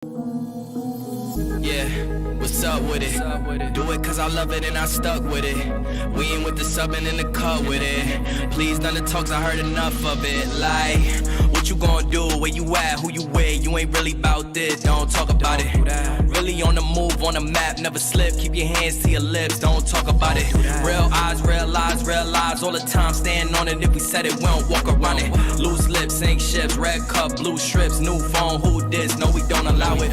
Yeah, what's up with it? Do it cause I love it and I stuck with it. We ain't with the subbing in the cut with it. Please, none of the talks, I heard enough of it. Like, what you gonna do? Where you at? Who you with? You ain't really about this, don't talk about it. Really on the move, on the map, never slip. Keep your hands to your lips, don't talk about it. Real eyes, real lies, all the time. Stand on it, if we said it, we don't walk around it. Loose lips, sink ships, red cup, blue strips, new phone, who this? No, we don't allow it.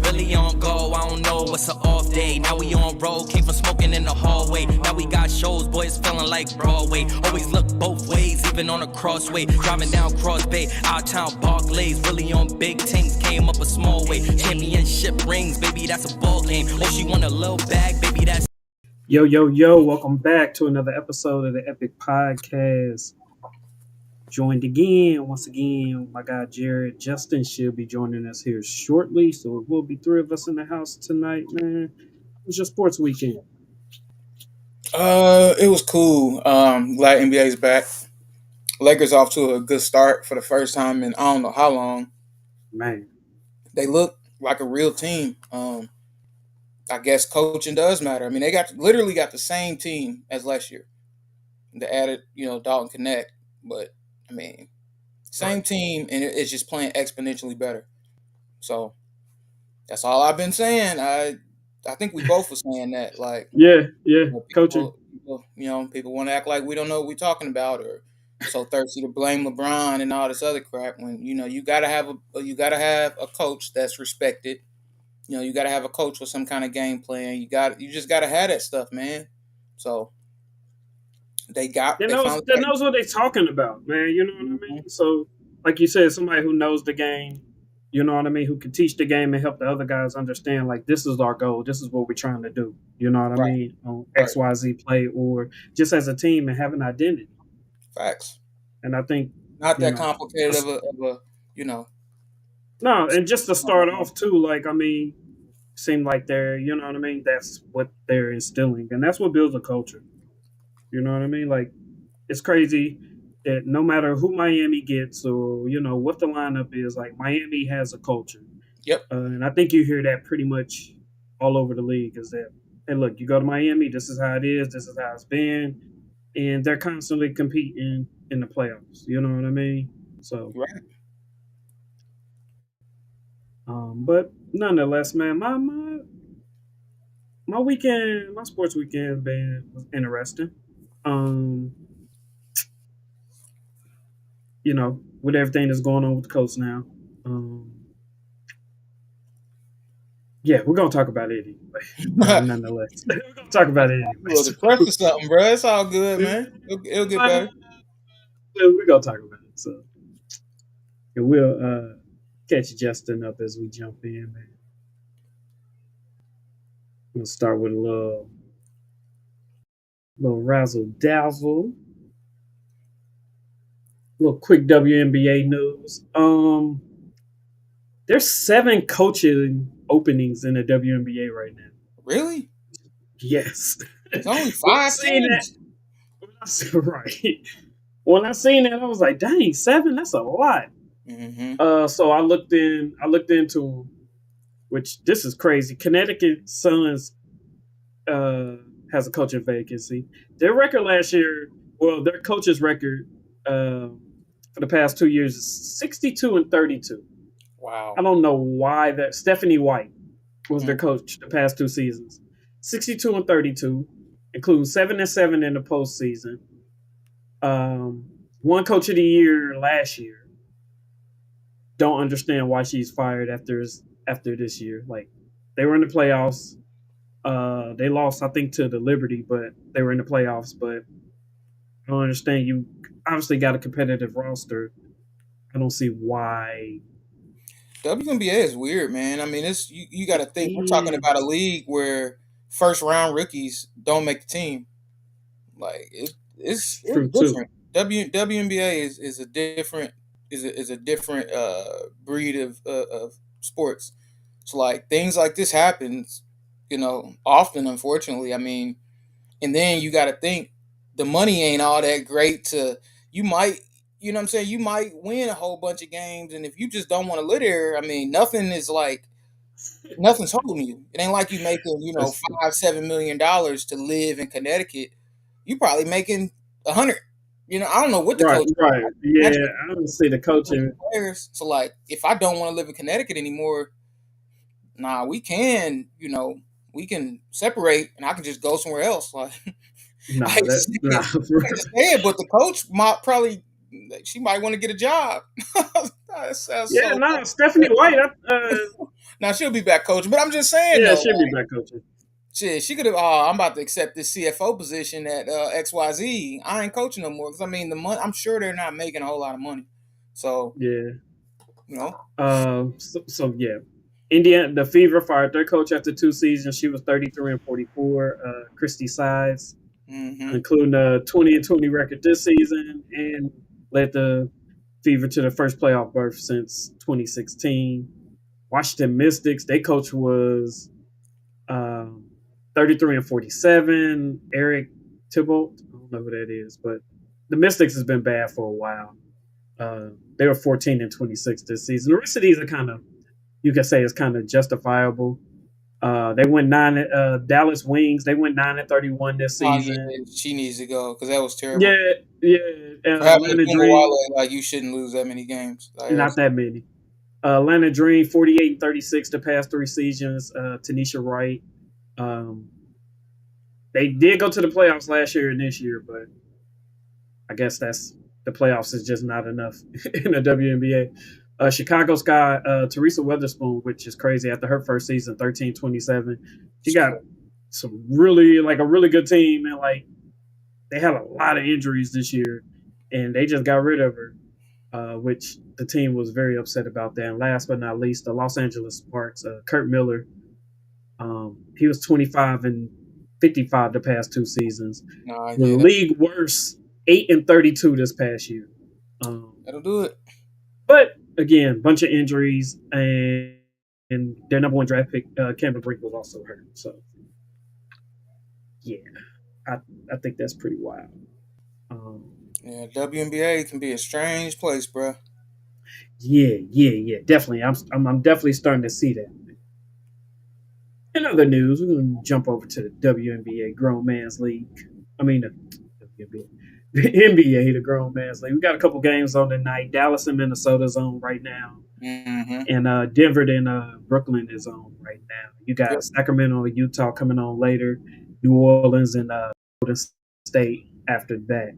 Really on go, I don't know what's an off day. Now we on road, came from smoking in the hallway. Now we got shows, boys feeling like Broadway. Always look both ways, even on a crossway. Driving down Cross Bay, out town Barclays. Really on big things, came up a small way. Championship rings, baby, that's a ball game. Oh, she want a little bag, baby, that's. Yo, welcome back to another episode of the Epic Podcast. Joined again, once again, my guy Jared. Justin should be joining us here shortly, so it will be three of us in the house tonight, man. It was your sports weekend. It was cool. Glad NBA's back. Lakers off to a good start for the first time in I don't know how long. Man, They look like a real team. I guess coaching does matter. I mean, they literally got the same team as last year. They added, Dalton Connect, but I mean, same team, and it's just playing exponentially better. So that's all I've been saying. I think we both were saying that. Like, yeah, coaching. people want to act like we don't know what we're talking about, or so thirsty to blame LeBron and all this other crap. When you gotta have a coach that's respected. You gotta have a coach with some kind of game plan. You just gotta have that stuff, man. So they knows what they're talking about, man. You know what I mean? So, like you said, somebody who knows the game. You know what I mean? Who can teach the game and help the other guys understand, like, this is our goal. This is what we're trying to do. You know what I mean? On XYZ play, or just as a team and have an identity. Facts. And I think not that complicated of a. No, and just to start off too, like, I mean, seem like they're, you know what I mean? That's what they're instilling, and that's what builds a culture. You know what I mean? Like, it's crazy that no matter who Miami gets or what the lineup is, like, Miami has a culture. Yep. And I think you hear that pretty much all over the league. Is that, hey, look, you go to Miami, this is how it is, this is how it's been, and they're constantly competing in the playoffs. You know what I mean? So, right. But nonetheless, man, my weekend, my sports weekend, was interesting. With everything that's going on with the Colts now. Yeah, we're gonna talk about it anyway. Nonetheless, we're gonna talk about it anyway. Well, the press or something, bro. It's all good, man. It'll get better. We're gonna talk about it. So, and we'll catch Justin up as we jump in, man. We'll start with a little razzle dazzle. Little quick WNBA news. There's 7 coaching openings in the WNBA right now. Really? Yes. It's only 5 teams. Right. When I seen that, I was like, "Dang, 7? That's a lot." Mm-hmm. So I looked into, which this is crazy. Connecticut Suns has a coaching vacancy. Their record last year, their coach's record for the past 2 years is 62-32. Wow. I don't know why that. Stephanie White was their coach the past 2 seasons. 62-32, including 7-7 in the postseason. One coach of the year last year. Don't understand why she's fired after this year. Like, they were in the playoffs. They lost, I think, to the Liberty, but they were in the playoffs. But I don't understand. You obviously got a competitive roster. I don't see why. WNBA is weird, man. I mean, it's you got to think. We're talking about a league where first round rookies don't make the team. Like, it's different. Too. WNBA is a different breed of sports. So, like, things like this happens, often, unfortunately. I mean, and then you got to think the money ain't all that great. You might win a whole bunch of games, and if you just don't want to live there, I mean, nothing is like Nothing's holding you. It ain't like you making, That's true. $5-7 million to live in Connecticut. You probably making 100. I don't know what the Right, coach. right. Imagine Yeah, I don't see the coaching coaching. players. So like, if I don't want to live in Connecticut anymore, nah, we can separate, and I can just go somewhere else. Like, I Nah, hate to that say nah. it, I hate to say it, but the coach might probably she might want to get a job. That sounds Yeah, so. nah. Stephanie White. Now she'll be back coaching, but I'm just saying Yeah, though. she'll be back coaching. Shit, she could have. Oh, I'm about to accept this CFO position at XYZ. I ain't coaching no more because I mean the money. I'm sure they're not making a whole lot of money. So Yeah. you know, So yeah, Indiana, the Fever fired their coach after 2 seasons. She was 33-44. Christy Sides, hmm including a 20-20 record this season, and led the Fever to the first playoff berth since 2016. Washington Mystics, their coach was um, 33-47. Eric Thibault, I don't know who that is, but the Mystics has been bad for a while. They were 14-26 this season. The rest of these are kind of, you can say, it's kind of justifiable. They went nine. Dallas Wings. They went 9-31 this oh season. yeah, she needs to go because that was terrible. Yeah, yeah. For having a Atlanta Kemba Dream, Wallet, like you shouldn't lose that many games. Like, not that many. Atlanta Dream 48-36 the past 3 seasons. Tanisha Wright. Um, they did go to the playoffs last year and this year, but I guess that's the playoffs is just not enough in the WNBA. Chicago Sky, Teresa Weatherspoon, which is crazy after her first season, 13-27. She got some really like a really good team, and like they had a lot of injuries this year, and they just got rid of her, which the team was very upset about that. And last but not least, the Los Angeles Sparks, Kurt Miller, he was 25-55 the past 2 seasons. nah, The yeah, league worst 8-32 this past year. Um, that'll do it. but again, bunch of injuries, and their number one draft pick, Cameron Brink, was also hurt. So yeah, I I think that's pretty wild. Um, Yeah, WNBA can be a strange place, bro. yeah, definitely. I'm definitely starting to see that. In other news, we're going to jump over to the WNBA Grown Man's League. I mean, the WNBA, the NBA, the Grown Man's League. We got a couple games on tonight. Dallas and Minnesota's on right now, hmm and Denver and Brooklyn is on right now. You Yep. got Sacramento, Utah coming on later. New Orleans and Golden State after that.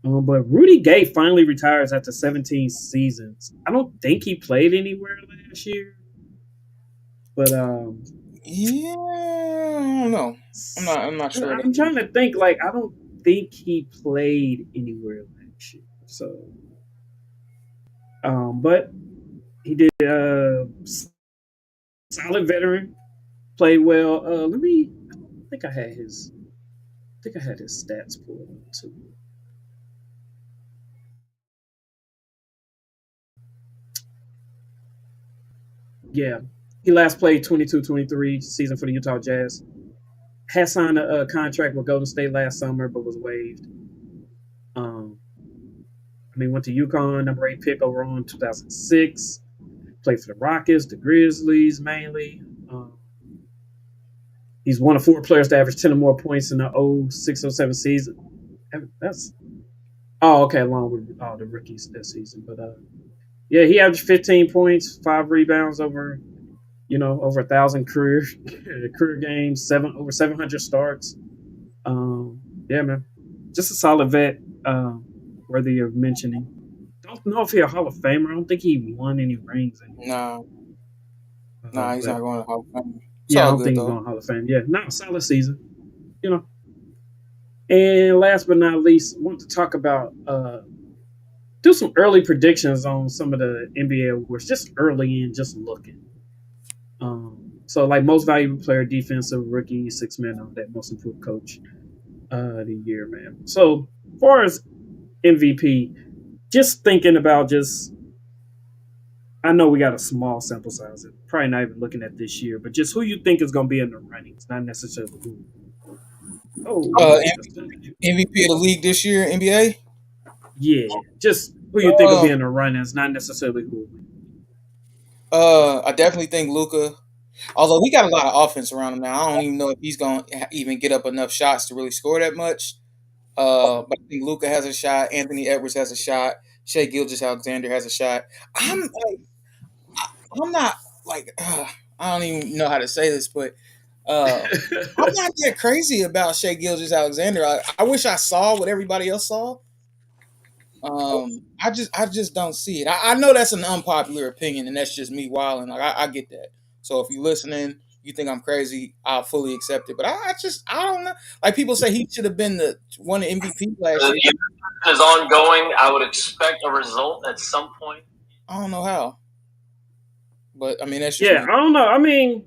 But Rudy Gay finally retires after 17 seasons. I don't think he played anywhere last year, but Yeah, I don't know. I'm not sure of that. I'm trying to think. Like, I don't think he played anywhere last year. So, but he did. Solid veteran, played well. Let me. I think I had his. I think I had his stats pulled up too. Yeah, he last played 22-23 season for the Utah Jazz. Had signed a contract with Golden State last summer, but was waived. Um, went to UConn, number 8 pick overall in 2006. Played for the Rockets, the Grizzlies mainly. He's one of 4 players to average 10 or more points in the 06-07 season. That's okay, along with all the rookies this season. But yeah, he averaged 15 points, 5 rebounds over 1,000 career games, over 700 starts. Yeah, man, just a solid vet, worthy of mentioning. Don't know if he's a Hall of Famer. I don't think he won any rings anymore. Nah, nah, he's But not going to Hall of Fame. It's yeah, I all don't good think he's though. going Hall of Fame. Yeah, not a solid season. You know. And last but not least, I want to talk about do some early predictions on some of the NBA awards, just early in, just looking. So like most valuable player, defensive rookie, 6 man on that, most improved coach the year, man. So as far as MVP, just thinking about I know we got a small sample size, probably not even looking at this year, but just who you think is going to be in the runnings, not necessarily who. Oh, Uh, that's MVP of the league this year, NBA. yeah, just who you think will be Um, in the runnings, not necessarily who. I definitely think Luca. Although he got a lot of offense around him now, I don't even know if he's going to even get up enough shots to really score that much. But I think Luka has a shot. Anthony Edwards has a shot. Shea Gilgeous-Alexander has a shot. I'm not like I don't even know how to say this, but I'm not that crazy about Shea Gilgeous-Alexander. I wish I saw what everybody else saw. I just don't see it. I know that's an unpopular opinion, and that's just me wilding. Like I get that. So if you're listening, you think I'm crazy, I'll fully accept it. But I don't know. Like people say he should have been won the MVP last year. The is ongoing. I would expect a result at some point. I don't know how, but I mean that's just Yeah, me. I don't know. I mean,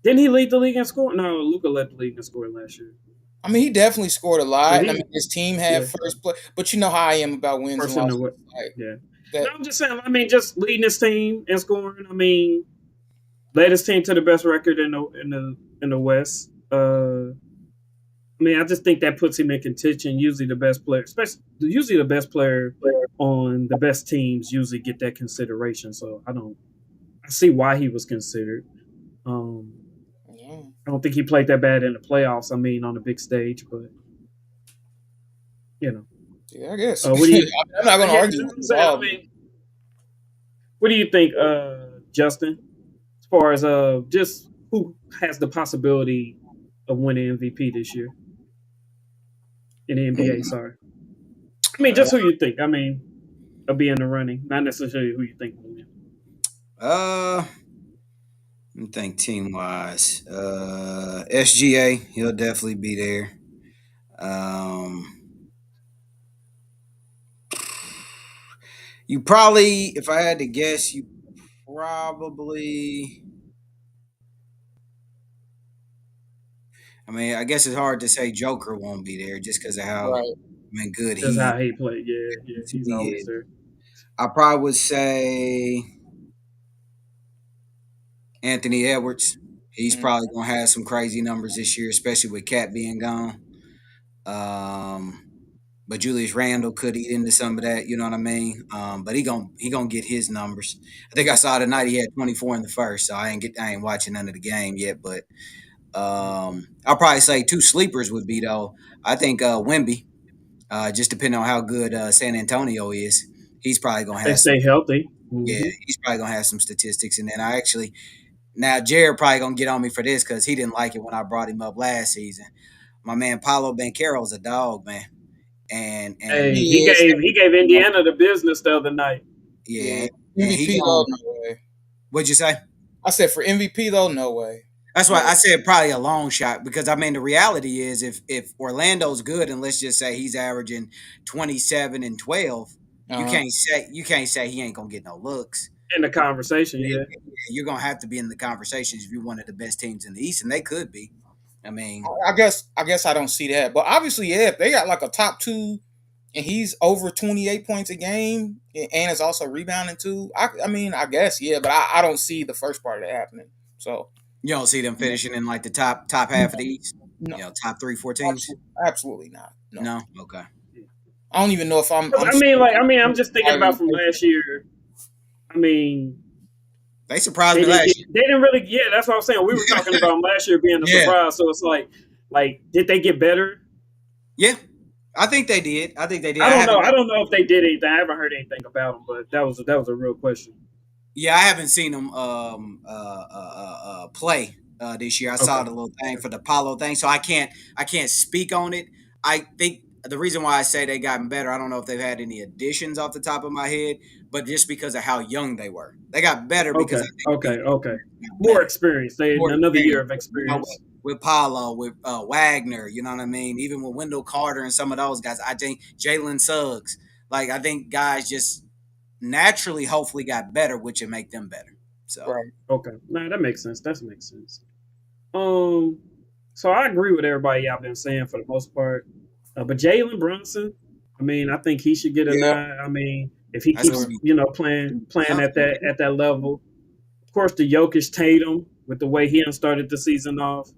didn't he lead the league in scoring? No, Luka led the league in scoring last year. I mean, he definitely scored a lot. He- I mean, his team had first place, but you know how I am about wins First and in the losses. West. Like Yeah. that. No, I'm just saying. I mean, just leading his team and scoring. I mean, led his team to the best record in the West. I mean, I just think that puts him in contention. Usually, the best player, usually the best player on the best teams, usually get that consideration. So I see why he was considered. Yeah. I don't think he played that bad in the playoffs. I mean, on the big stage, but you know, Yeah, I guess. what do you? I'm not going to Yeah, argue you know with what I'm you at saying? all. I mean, what do you think, Justin? As far as just who has the possibility of winning MVP this year in the NBA? Sorry, I mean, just who you think. I mean, of being in the running, not necessarily who you think will win. Let me think team wise. SGA, he'll definitely be there. You probably, if I had to guess, you probably. I mean, I guess it's hard to say Joker won't be there just because of how Right. good Just how he played. Yeah, he's he always is. there. I probably would say Anthony Edwards. He's probably gonna have some crazy numbers this year, especially with Cat being gone. Um, but Julius Randle could eat into some of that. You know what I mean? But he gonna get his numbers. I think I saw tonight he had 24 in the first, so I ain't watching none of the game yet. But I'll probably say two sleepers would be though. I think Wemby, just depending on how good San Antonio is, he's probably gonna They have some. stay healthy. Yeah, Mm-hmm. he's probably gonna have some statistics. And then now Jared probably gonna get on me for this because he didn't like it when I brought him up last season. My man Paulo Banchero's a dog, man. And Hey, He is. he gave Indiana the business the other night. yeah, Yeah. and he MVP though, gonna. no way. What'd you say? I said for MVP though, no way. That's why No. I said probably a long shot because I mean the reality is if Orlando's good and let's just say he's averaging 27 and 12, you Uh-huh. can't say he ain't gonna get no looks. In the conversation, yeah. You're gonna have to be in the conversations if you're one of the best teams in the East, and they could be. I mean, I guess I don't see that, but obviously, yeah, if they got like a top two, and he's over 28 points a game, and is also rebounding too. I mean, I guess yeah, but I don't see the first part of that happening. So you don't see them finishing in like the top half of the East. no, Top 3-4 teams. absolutely not. No. No, okay. I don't even know if I'm. I'm just thinking about from last year. I mean, They surprised me last year. They didn't really. Yeah, that's what I'm saying. We were talking about last year being a surprise. So it's like, did they get better? Yeah, I think they did. I don't know. I don't know if they did anything. I haven't heard anything about them, but that was a real question. Yeah, I haven't seen them play this year. I saw the little thing for the Apollo thing, so I can't speak on it. I think the reason why I say they gotten better, I don't know if they've had any additions off the top of my head, but just because of how young they were, they got better because okay. More experience. Another year of experience. You know, with Paulo, with Wagner, you know what I mean? Even with Wendell Carter and some of those guys, I think Jalen Suggs. Like I think guys just naturally, hopefully, got better, which would make them better. So Right. Okay, nah, that makes sense. That makes sense. So I agree with everybody y'all been saying for the most part. But Jalen Brunson, I mean, I think he should get a nod. I mean, if he keeps playing at that level. Of course, the Jokic Tatum with the way he started the season off,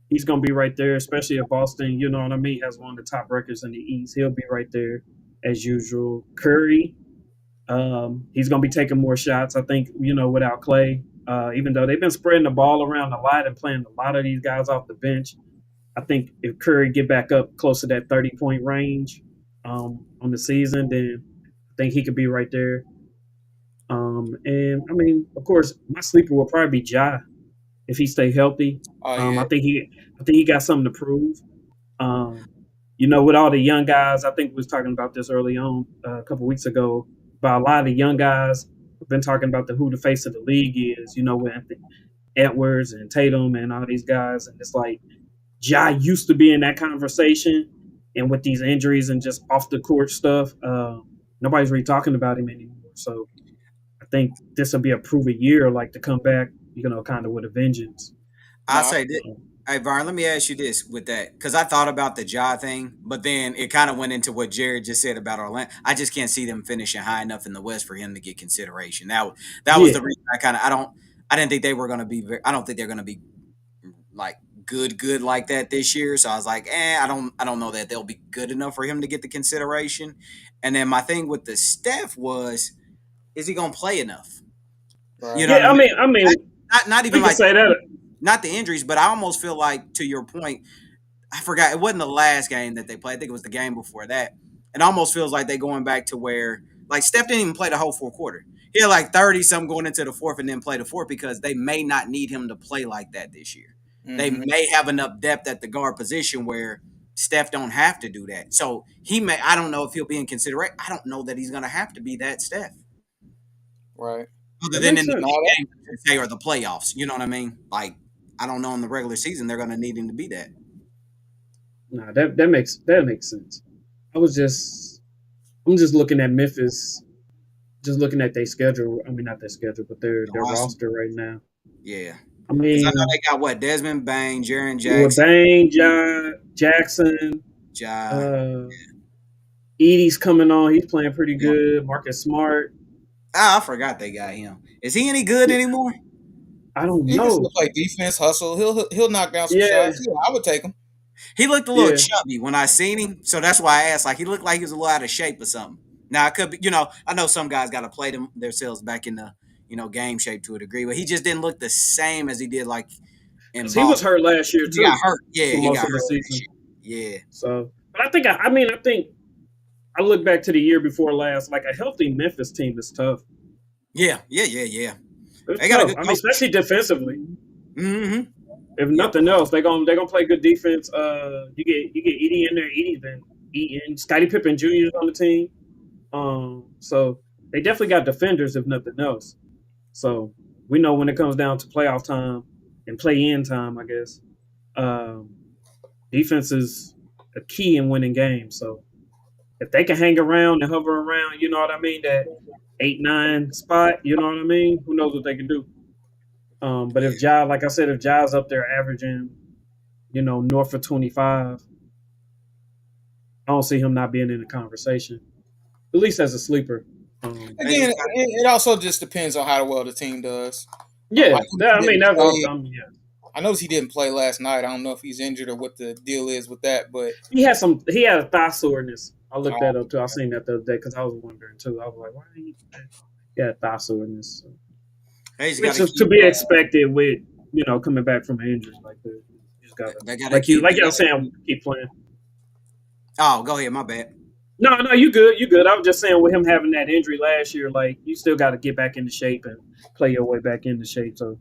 he's gonna be right there. Especially if Boston, you know what I mean, has one of the top records in the East. He'll be right there as usual. Curry, he's gonna be taking more shots. I think without Clay. Even though they've been spreading the ball around a lot and playing a lot of these guys off the bench, I think if Curry get back up close to that 30-point range on the season, then I think he could be right there. And I mean, of course, my sleeper will probably be Ja if he stay healthy. Oh Um, yeah, I think he, I think he got something to prove. Um, with all the young guys, I think we was talking about this early on a couple weeks ago about a lot of the young guys. We've been talking about who the face of the league is. With Anthony Edwards and Tatum and all these guys, and it's like Ja used to be in that conversation, and with these injuries and just off the court stuff, nobody's really talking about him anymore. So I think this will be a proven year, like to come back, kind of with a vengeance. no, I say that. Hey, Vern, let me ask you this with that, because I thought about the Ja thing, but then it kind of went into what Jared just said about Orlando. I just can't see them finishing high enough in the West for him to get consideration. That was Yeah, the reason I didn't think they were going to be. I don't think they're going to be like good like that this year. So I was like, I don't know that they'll be good enough for him to get the consideration. And then my thing with the Steph was, is he going to play enough? You right. know what yeah. I I mean? mean, I mean, Not we even can like say that. not the injuries, but I almost feel like, to your point, I forgot it wasn't the last game that they played. I think it was the game before that. It almost feels like they're going back to where like Steph didn't even play the whole fourth quarter. He had like 30 something going into the fourth and then play the fourth because they may not need him to play like that this year. They Mm-hmm. may have enough depth at the guard position where Steph don't have to do that. So I don't know if he'll be in consideration. I don't know that he's gonna have to be that Steph. Right. Other That than makes in the No, sense. big games, say, or the playoffs. You know what I mean? Like, I don't know in the regular season they're gonna need him to be that. Nah, that makes sense. I was just I'm just looking at Memphis, just looking at their schedule. I mean, not their schedule, but their The their roster. roster right now. Yeah. I Because I know mean, they got what? Desmond Bain, Jaron with Jackson, Bang, Jackson, Ja. uh, Edie's coming on. He's playing pretty good. Marcus Smart. I forgot they got him. Is he any good Yeah, anymore? I don't he can still know. play defense, hustle. He'll knock down some Yeah, shots. Yeah, I would take him. He looked a little yeah. chubby when I seen him, so that's why I asked. Like, he looked like he was a little out of shape or something. Now, it could be, I know some guys got to play themselves back in the, game shape to a degree, but he just didn't look the same as he did like in Because he was Boston. hurt last year He got too hurt. Yeah, for he most got of the hurt last season. year. Yeah, So, but I think I look back to the year before last. Like a healthy Memphis team is tough. yeah. It's They got a tough. good I mean, coach. especially defensively. Mm-hmm. If Yep. nothing else, they're gonna play good defense. You get Edie in there. Edie's been eating. Scottie Pippen Jr. is on the team. So they definitely got defenders, if nothing else. So we know when it comes down to playoff time and play-in time, I guess, um, defense is a key in winning games. So if they can hang around and hover around, you know what I mean, that 8-9 spot, you know what I mean. Who knows what they can do? But Yeah, like I said, if Ja's up there averaging, north of 25, I don't see him not being in the conversation, at least as a sleeper. they Again, just it, got. it also just depends on how well the team does. I Yeah, noticed he I mean didn't that's all. play. Yeah, I noticed he didn't play last night. I don't know if he's injured or what the deal is with that, but he had a thigh soreness. I looked that uh, up too. I seen that the other day because I was wondering too. I was like, why did he had thigh soreness? So, They just got which to is to keep. be expected with coming back from an injury like that. You just gotta They got to like you keep. like They y'all got to. saying keep playing. Oh, go ahead. My bad. No, you good, you good. I was just saying with him having that injury last year, like you still got to get back into shape and play your way back into shape. So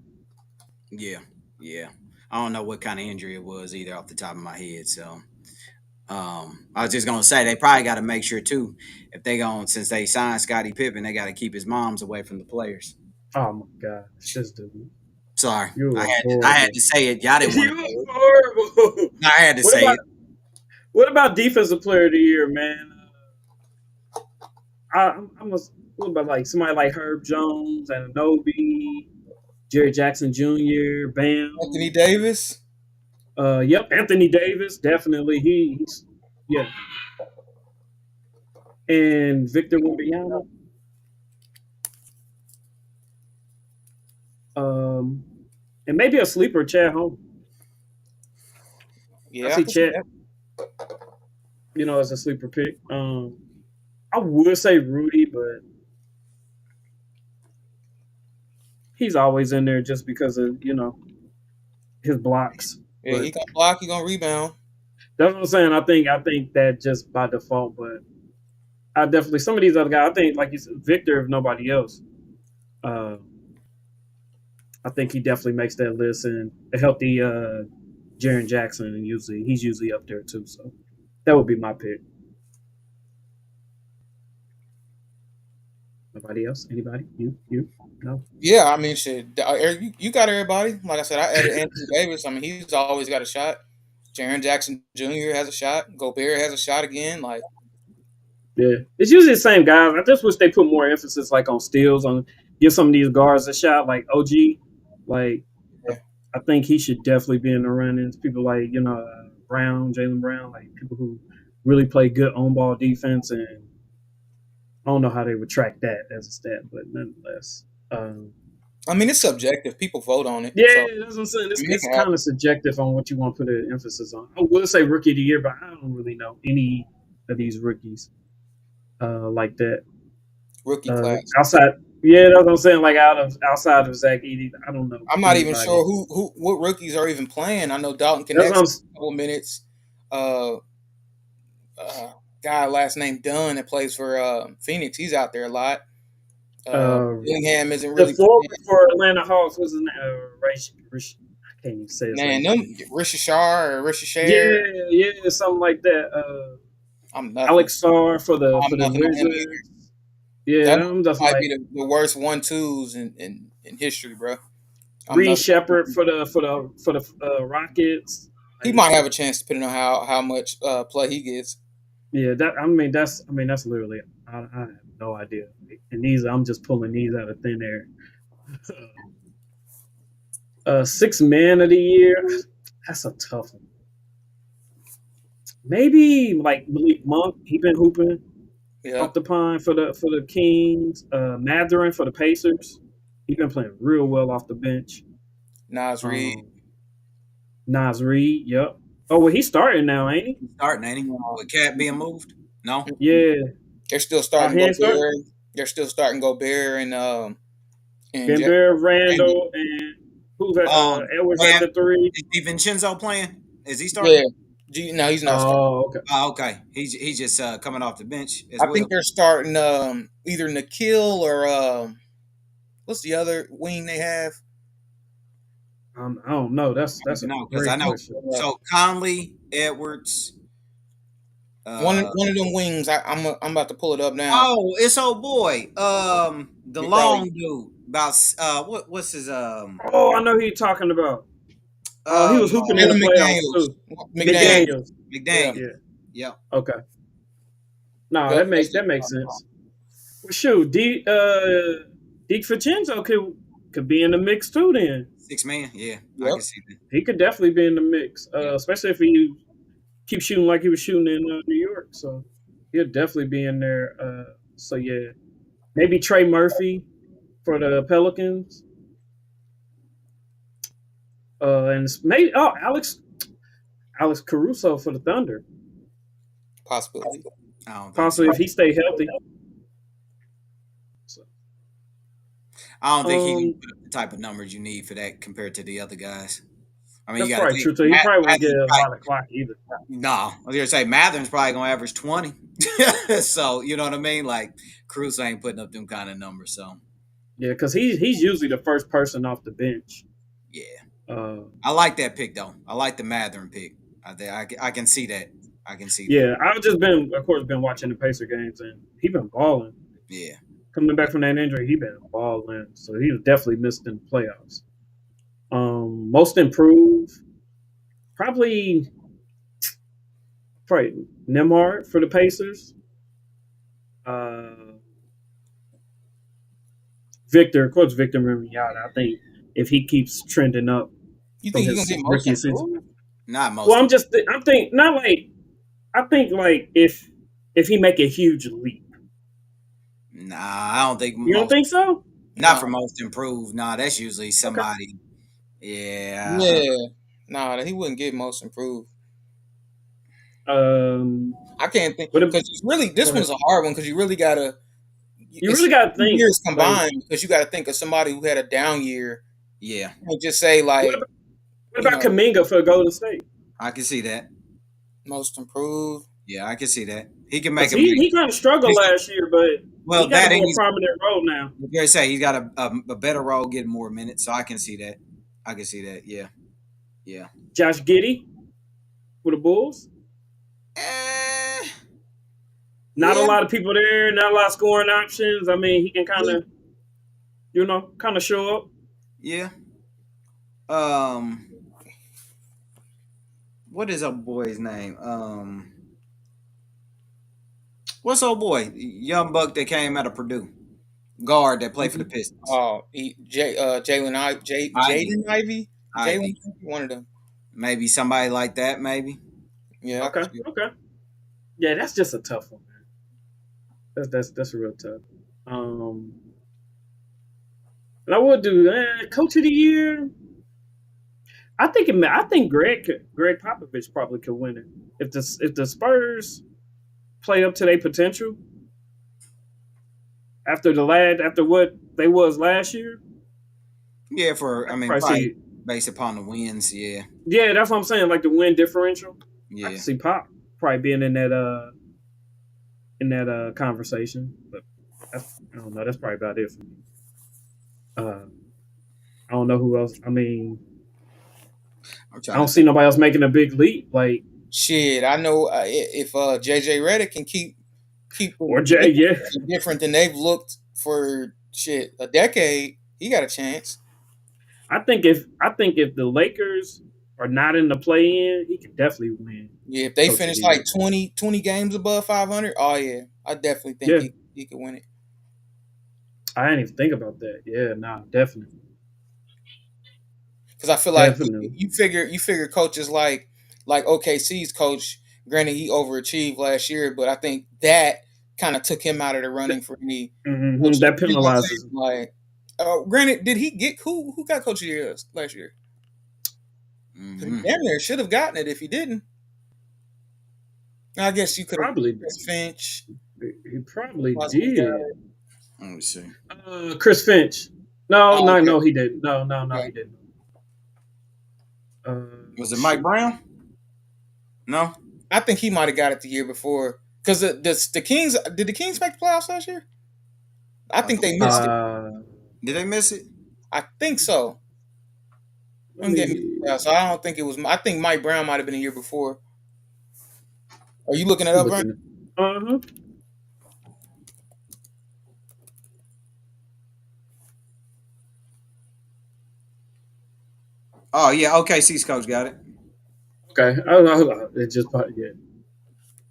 Yeah, yeah. I don't know what kind of injury it was either off the top of my head. So, I was just gonna say they probably got to make sure too, if they going since they signed Scottie Pippen, they got to keep his moms away from the players. oh my gosh, this dude, Sorry, you I are had I had horrible. to say it. Y'all didn't want to. You are horrible. I had to What say about it. what about defensive player of the year, man? I must. What about like somebody like Herb Jones, Ananobi, Jerry Jackson Jr., Anthony Bam. Davis. Yep, Anthony Davis, definitely. He's yeah, and Victor Wembanyama. Um, and maybe a sleeper, Chad Home. I Yeah, I see can see Chad, that. as a sleeper pick. I would say Rudy, but he's always in there just because of his blocks. Yeah, But he gonna block, he gonna rebound. that's what I'm saying. I think that just by default, but I definitely some of these other guys. I think like you said, Victor, if nobody else, uh, I think he definitely makes that list. And a healthy Jaren Jackson, and he's usually up there too. So that would be my pick. Nobody else? Anybody? You? No. Yeah, I mean, shit. You got everybody. Like I said, I added Anthony Davis. I mean, he's always got a shot. Jaron Jackson Jr. has a shot. Gobert has a shot again. Like, Yeah, it's usually the same guys. I just wish they put more emphasis like on steals, on give some of these guards a shot, like OG. Like I, yeah. I think he should definitely be in the run-ins. People like Brown, Jalen Brown, like people who really play good on-ball defense, and I don't know how they would track that as a stat, but nonetheless, I mean, it's subjective. People vote on it. yeah, So, that's what I'm saying. I It's, mean, it it's can kind happen. of subjective on what you want to put an emphasis on. I will say rookie of the year, but I don't really know any of these rookies like that. Rookie class. Outside, yeah, that's what I'm saying. Like outside of Zach Edey, I don't know I'm not even anybody. sure what rookies are even playing. I know Dalton That's what connects a couple minutes. Uh, guy last name Dunn that plays for Phoenix. He's out there a lot. Dillingham isn't the really forward playing. for Atlanta Hawks was his name. I can't even say his Man, last them name. Richardson. Yeah, something like that. I'm nothing. Alex Sarr for I'm the nothing on him either. Wizards. Yeah, That I'm just might like be the worst 1-2s in history, bro. I'm Reed nothing. Shepard for the Rockets. He Like, might have a chance depending on how much play he gets. yeah, that's literally I have no idea. And these I'm just pulling these out of thin air. Six man of the year. That's a tough one. Maybe like Malik Monk. He been hooping Yeah, off the pine for the Kings. Matherin for the Pacers. He been playing real well off the bench. Nas Reed. Nas Reed. Yep. Oh well, he's starting now, ain't he? He's starting, ain't he? With Cat being moved? No. Yeah. They're still starting He ain't starting. Gobert. They're still starting Gobert and Gobert, Randall. Randall, and who's that? Edwards at Man, the three. is DiVincenzo playing? Is he Yeah. starting? No, he's not starting. Oh, okay. Oh, okay. He's just coming off the bench as I well. think they're starting either Nikhil or what's the other wing they have? I don't know. That's a Because I great know. question. So Conley, Edwards. One of them wings. I'm about to pull it up now. Oh, it's old boy. The He long probably dude. About what's his Oh, I know who you're talking about. He was hooping in the Taylor playoffs McDaniels. too. McDaniels. McDaniels. McDaniel. Yeah. Yep. Okay. No, Yep, that makes sense. Well, shoot, DiVincenzo could be in the mix too. Then 6 man. Yeah, I Yep. can see that. he could definitely be in the mix, Yeah. especially if he keeps shooting like he was shooting in New York. So he'll definitely be in there. So yeah, maybe Trey Murphy for the Pelicans. And maybe Alex Caruso for the Thunder. Possibility. I don't think Possibly so. if he stay healthy. So, I don't think he can put up the type of numbers you need for that compared to the other guys. I mean, that's you got to probably think. true too. He probably won't get a Probably, lot of clock either. no, I was gonna say Matherin's probably gonna average 20. So you know what I mean? Like Cruz ain't putting up them kind of numbers. So Yeah, because he's usually the first person off the bench. yeah, I like that pick though. I like the Matherin pick. I can see that. I can see that. Yeah, I've just been watching the Pacer games, and he been balling. Yeah. Coming back from that injury, he been balling. So he was definitely missed in the playoffs. Most improved, probably Nemhard for the Pacers. Victor, of course, Victor Wembanyama. I think if he keeps trending up You from think he's his gonna get most rookie season. improved? Not most. Well, I'm thinking not like I think like if he make a huge leap. Nah, I don't think. You don't think so? Not for most improved. Nah, that's usually somebody. Okay. Yeah. Yeah. Nah, he wouldn't get most improved. I can't think But because this one's a hard one because you really gotta You it's really got to 2 think. years Like, combined because you got to think of somebody who had a down year. Yeah, You can't just say what like about, what you about know Kuminga for Golden State? I can see that. most improved. Yeah, I can see that. He can make Because a he kind of struggled last year, but he well got a that and more he's prominent role now. like I say he's got a better role, getting more minutes, so I can see that. I can see that. Yeah, yeah. Josh Giddey for the Bulls. Eh, Not a yeah, lot of people there. Not a lot of scoring options. I mean, he can kind yeah, of, kind of show up. yeah. Um, what is old boy's name? What's old boy? Young buck that came out of Purdue, guard that played for the Pistons. Ivy, Jaden Ivy, Jalen, Ivy. one of them. Maybe somebody like that. Maybe. Yeah, I can Okay, see it. okay. Yeah, that's just a tough one, man. That's real tough. Um, and I would do Coach of the Year. I think Greg Popovich probably could win it if the Spurs play up to their potential after what they was last year. Yeah, I I could mean, probably probably see. based upon the wins. Yeah, Yeah, that's what I'm saying. Like the win differential, I yeah. could see Pop probably being in that conversation. But I don't know. That's probably about it for me. Uh, I don't know who else. I mean, I'm I trying to don't see think. nobody else making a big leap. Like Shit, I know if JJ Redick can keep or Jay. Yeah, different than they've looked for shit a decade, he got a chance. I think if the Lakers are not in the play-in, he could definitely win Yeah, if they Coach of finish the like Year. 20 games above 500, oh yeah, I definitely think Yeah, he could win it. I didn't even think about that. Yeah, nah, definitely, Because I feel like definitely. you figure coaches like OKC's coach. Granted, he overachieved last year, but I think that kind of took him out of the running for any coach. That You know what I'm penalizes saying? him. Like, granted, did he get who got coach of the year last year? Hmm. Damn near should have gotten it if he didn't. I guess you could have Probably, Chris Finch. he probably Possibly got did. it. Let me see. Chris Finch. No, Oh, no, okay. no, he didn't. No, Okay. he didn't. Was it Mike Shoot. Brown? No. I think he might have got it the year before. Because the Kings did the Kings make the playoffs last year? I I think they believe missed so. it. Did they miss it? I think so. Let I'm getting me so I don't think it was. I think Mike Brown might have been a year before. Are you looking it up, look Vern? at it. Uh-huh. Oh yeah, OKC's coach got it. Okay. It just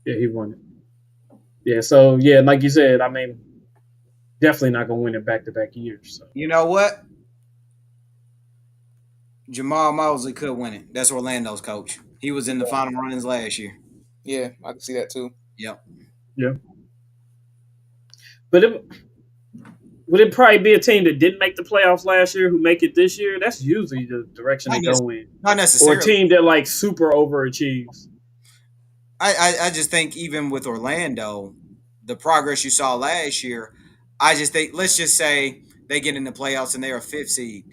yeah, he won it. Yeah, so yeah, like you said, I mean, definitely not gonna win it back to back years. So You know what? Jamal Mosley could win it. That's Orlando's coach. He was in the final runnings last year. Yeah, I can see that too. Yep. yeah, but would it probably be a team that didn't make the playoffs last year who make it this year? That's usually the direction Not, they go in, not or a necessarily. team that like super overachieves. I just think even with Orlando, the progress you saw last year, I just think let's just say they get in the playoffs and they're a fifth seed.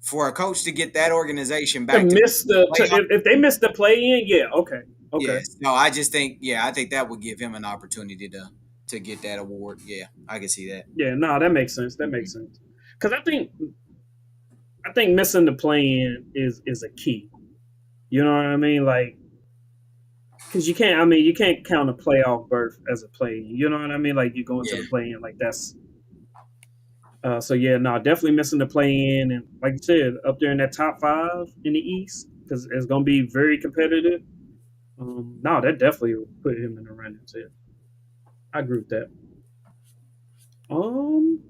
For a coach to get that organization To back to miss the playoff, if they miss the play in, yeah, okay. yes. No, I just think I think that would give him an opportunity to get that award. Yeah, I can see that. Yeah, no, that makes sense. That makes sense. Because I think missing the play in is a key. You know what I mean? Like, because you can't. I mean, you can't count a playoff berth as a play in. You know what I mean? Like you go into Yeah. the play in, like that's. So yeah, no, definitely missing the play in, and like you said, up there in that top 5 in the East, because it's gonna be very competitive. No, that definitely will put him in the running too. I agree with that. Um,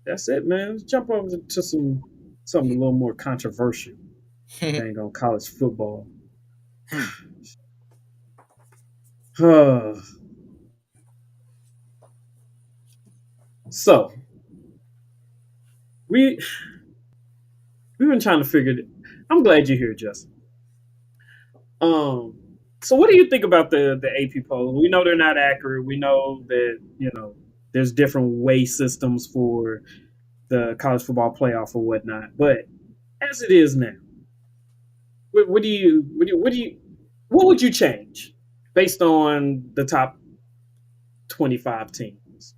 that's it, man. Let's jump over to something a little more controversial. Dang on college football. So we've been trying to figure it. I'm glad you're here, Justin. So what do you think about the AP poll? We know they're not accurate. We know that There's different way systems for the college football playoff or whatnot. But as it is now, what would you change based on the top 25 teams?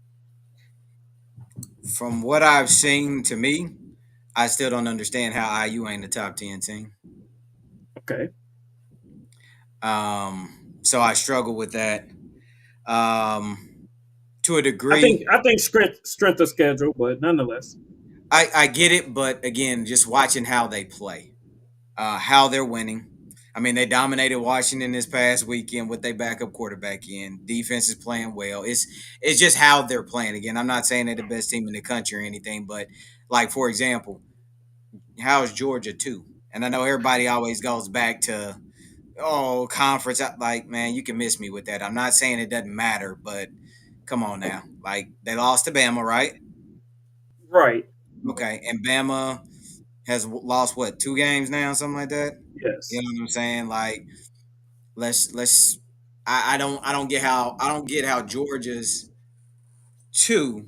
From what I've seen, to me, I still don't understand how IU ain't the top 10 team. Okay. So I struggle with that. To a I degree, think strength of schedule, but nonetheless. I get it, but again, just watching how they play, how they're winning. I mean, they dominated Washington this past weekend with their backup quarterback in. Defense is playing well. It's just how they're playing. Again, I'm not saying they're the best team in the country or anything, but like for example, how's Georgia too? And I know everybody always goes back to conference. Like, man, you can miss me with that. I'm not saying it doesn't matter, but come on now. Like they lost to Bama, right? Right. Okay, and Bama has lost what 2 games now, something like that. You Yes. know what I'm saying? Like let's. I don't get how Georgia's 2,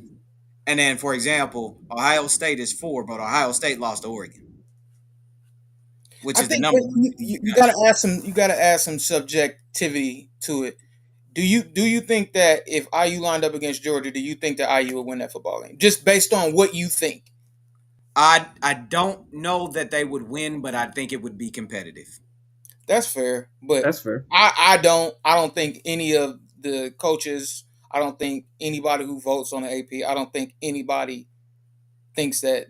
and then for example, Ohio State is 4, but Ohio State lost to Oregon, which I is the think number that 1 you, team in you, the you gotta country. add some subjectivity to it. Do you think that if IU lined up against Georgia, do you think that IU would win that football game? Just based on what you think. I don't know that they would win, but I think it would be competitive. That's fair, but That's fair. I don't think any of the coaches, I don't think anybody who votes on the AP, I don't think anybody thinks that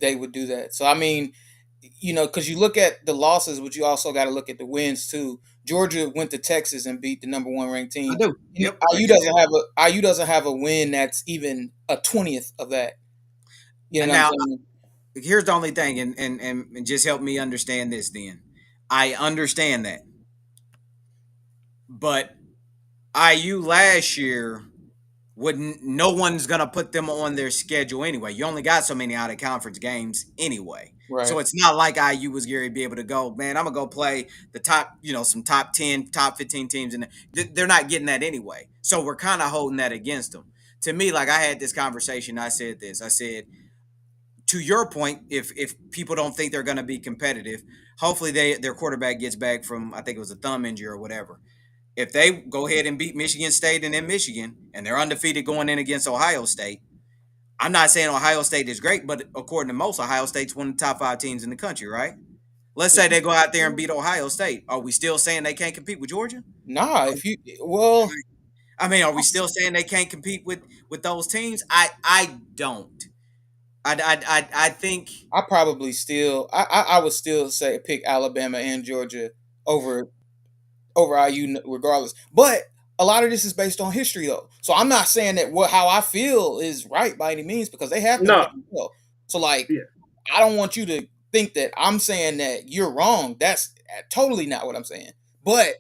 they would do that. So I mean, because you look at the losses, but you also got to look at the wins too. Georgia went to Texas and beat the number one ranked I team. do. And Yep, I IU get doesn't that. have a win that's even a 20th of that. You And know what I'm now saying? here's the only thing, and just help me understand this. Then I understand that, but IU last year wouldn't. No one's gonna put them on their schedule anyway. You only got so many out of conference games anyway. So Right. it's not like IU was going to be able to go, man, I'm going to go play the top, some top 10, top 15 teams. And they're not getting that anyway. So we're kind of holding that against them. To me, like I had this conversation, I said this. I said, to your point, if people don't think they're going to be competitive, hopefully their quarterback gets back from, I think it was a thumb injury or whatever. If they go ahead and beat Michigan State and then Michigan, and they're undefeated going in against Ohio State, I'm not saying Ohio State is great, but according to most, Ohio State's one of the top 5 teams in the country, right? Let's say they go out there and beat Ohio State. Are we still saying they can't compete with Georgia? Nah, if you well, I mean, are we still saying they can't compete with those teams? I don't. I think I probably still I would still say pick Alabama and Georgia over IU regardless. But a lot of this is based on history though. So I'm not saying that how I feel is right by any means because they have been No. playing well. So like Yeah. I don't want you to think that I'm saying that you're wrong. That's totally not what I'm saying. But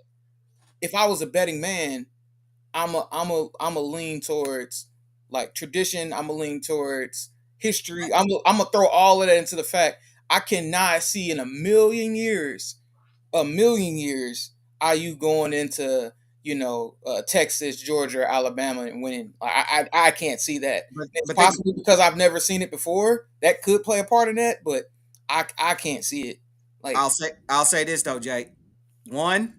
if I was a betting man, I'm a lean towards like tradition. I'm a lean towards history. I'm gonna throw all of that into the fact I cannot see in a million years, IU going into Texas, Georgia, or Alabama and winning. I can't see that. It's but think possibly because I've never seen it before. That could play a part in that, but I can't see it. Like I'll say this though, Jake. One,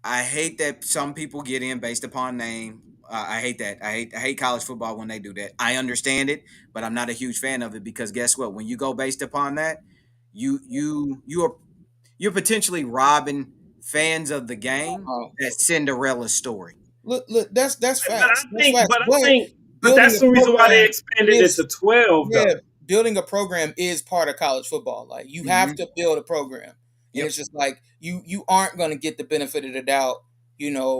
I hate that some people get in based upon name. I hate that. I hate college football when they do that. I understand it, but I'm not a huge fan of it because guess what? When you go based upon that, you are you're potentially robbing fans of the game uh, that Cinderella story. look, that's But facts. That's facts. I But think, but building that's a the reason why they program expanded it is to 12, yeah, though. building a program is part of college football. Like you have Mm-hmm. to build a program, and Yep. it's just like you aren't going to get the benefit of the doubt,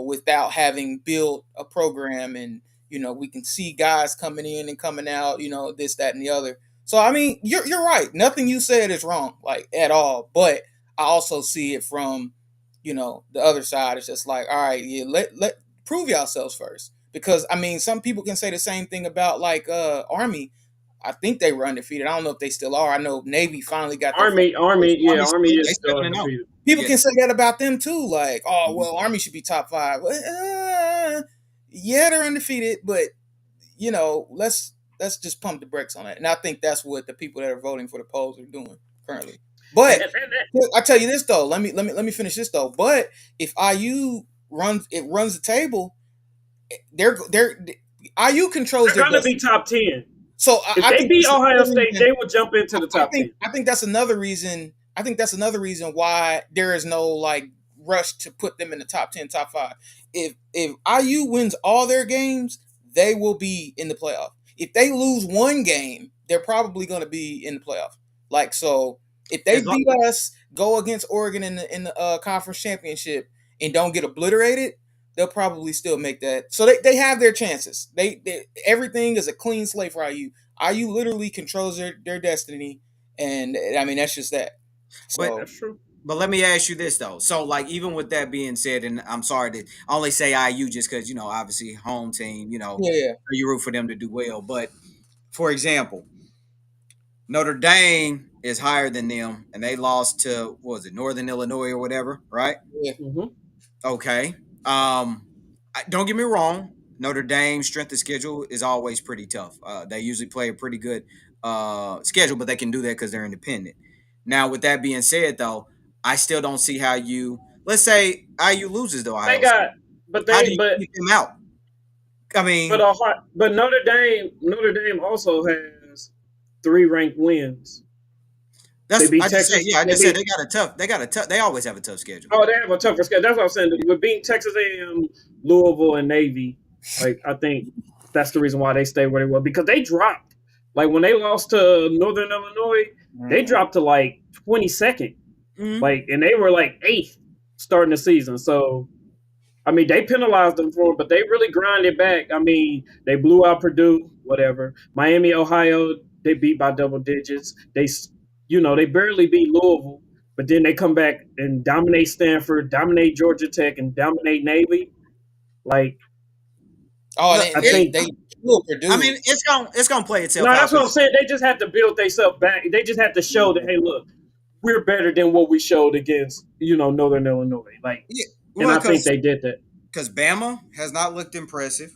without having built a program. And we can see guys coming in and coming out, this, that, and the other. So I mean, you're right. Nothing you said is wrong, like at all. But I also see it from the other side. It's just like, all right, yeah, let prove yourselves first. Because I mean, some people can say the same thing about like Army. I think they were undefeated. I don't know if they still are. I know Navy finally got their first. Army They is still 7-0. undefeated. People Yeah. can say that about them too. Like, oh Mhm. well, Army should be top five. Yeah, they're undefeated, but let's just pump the brakes on that. And I think that's what the people that are voting for the polls are doing currently. But I tell you this though, let me finish this though. But if IU runs the table, they're IU controls they're their going to be destiny. top 10. So If I they think beat that's Ohio another State, reason- they will jump into the top 10. I think that's another reason. I think that's another reason why there is no like rush to put them in the top 10, top 5. If IU wins all their games, they will be in the playoff. If they lose one game, they're probably going to be in the playoff. Like so, if they beat us, go against Oregon in the conference championship and don't get obliterated, they'll probably still make that. So they have their chances. They everything is a clean slate for IU. IU literally controls their destiny, and I mean that's just that. So That's true. But let me ask you this though. So, like, even with that being said, and I'm sorry to only say IU just because obviously home team, yeah. you root for them to do well. But for example, Notre Dame is higher than them, and they lost to what was it, Northern Illinois or whatever, right? Mm-hmm. Okay. Don't get me wrong. Notre Dame's strength of schedule is always pretty tough. They usually play a pretty good schedule, but they can do that because they're independent. Now, with that being said, though, I still don't see how let's say IU loses to They Ohio got, State. but How they, do you but keep them out? I mean, but Notre Dame also has 3 ranked wins. They beat I just said, Texas. yeah, I just said they always have a tough schedule. Oh, they have a tougher schedule. That's what I'm saying. With beating Texas A&M, Louisville, and Navy, like I think that's the reason why they stay where they were because they dropped. Like when they lost to Northern Illinois, they dropped to like 22nd. Mhm. Like, and they were like 8th starting the season. So, I mean, they penalized them for it, but they really grinded back. I mean, they blew out Purdue, whatever. Miami, Ohio, they beat by double digits. They barely beat Louisville, but then they come back and dominate Stanford, dominate Georgia Tech, and dominate Navy. Like, I think. they killed Purdue. I mean, it's gonna play itself No, out. that's what I'm saying. They just have to build themselves back. They just have to show that, hey, look, we're better than what we showed against, Northern Illinois. Like, Yeah, and I think they did that. Because Bama has not looked impressive.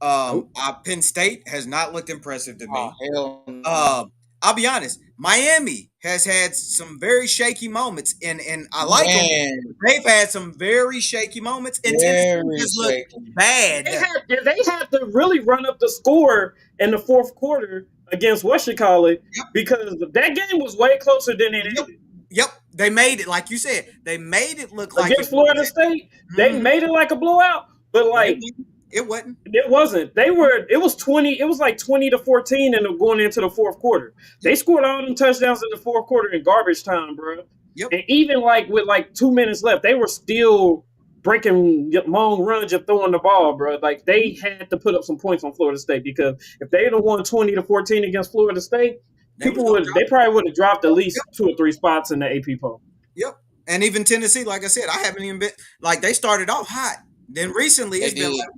Nope. Penn State has not looked impressive to me. Hell no. I'll be honest. Miami has had some very shaky moments, and I like them. They've had some very shaky moments, and Tennessee just looked bad. They had to really run up the score in the fourth quarter against because that game was way closer than it ended. Yep, they made it like you said. They made it look like against Florida State. They made it like a blowout, but like it wasn't. It wasn't. It was 20. It was like 20-14, and going into the fourth quarter, they scored all them touchdowns in the fourth quarter in garbage time, bro. Yep. And even like with like 2 minutes left, they were still breaking long runs of throwing the ball, bro. Like they had to put up some points on Florida State because if they'd have won 20-14 against Florida State, they probably would have dropped at least 2 or 3 spots in the AP poll. Yep. And even Tennessee, like I said, I haven't even been like they started off hot. Then recently it's been like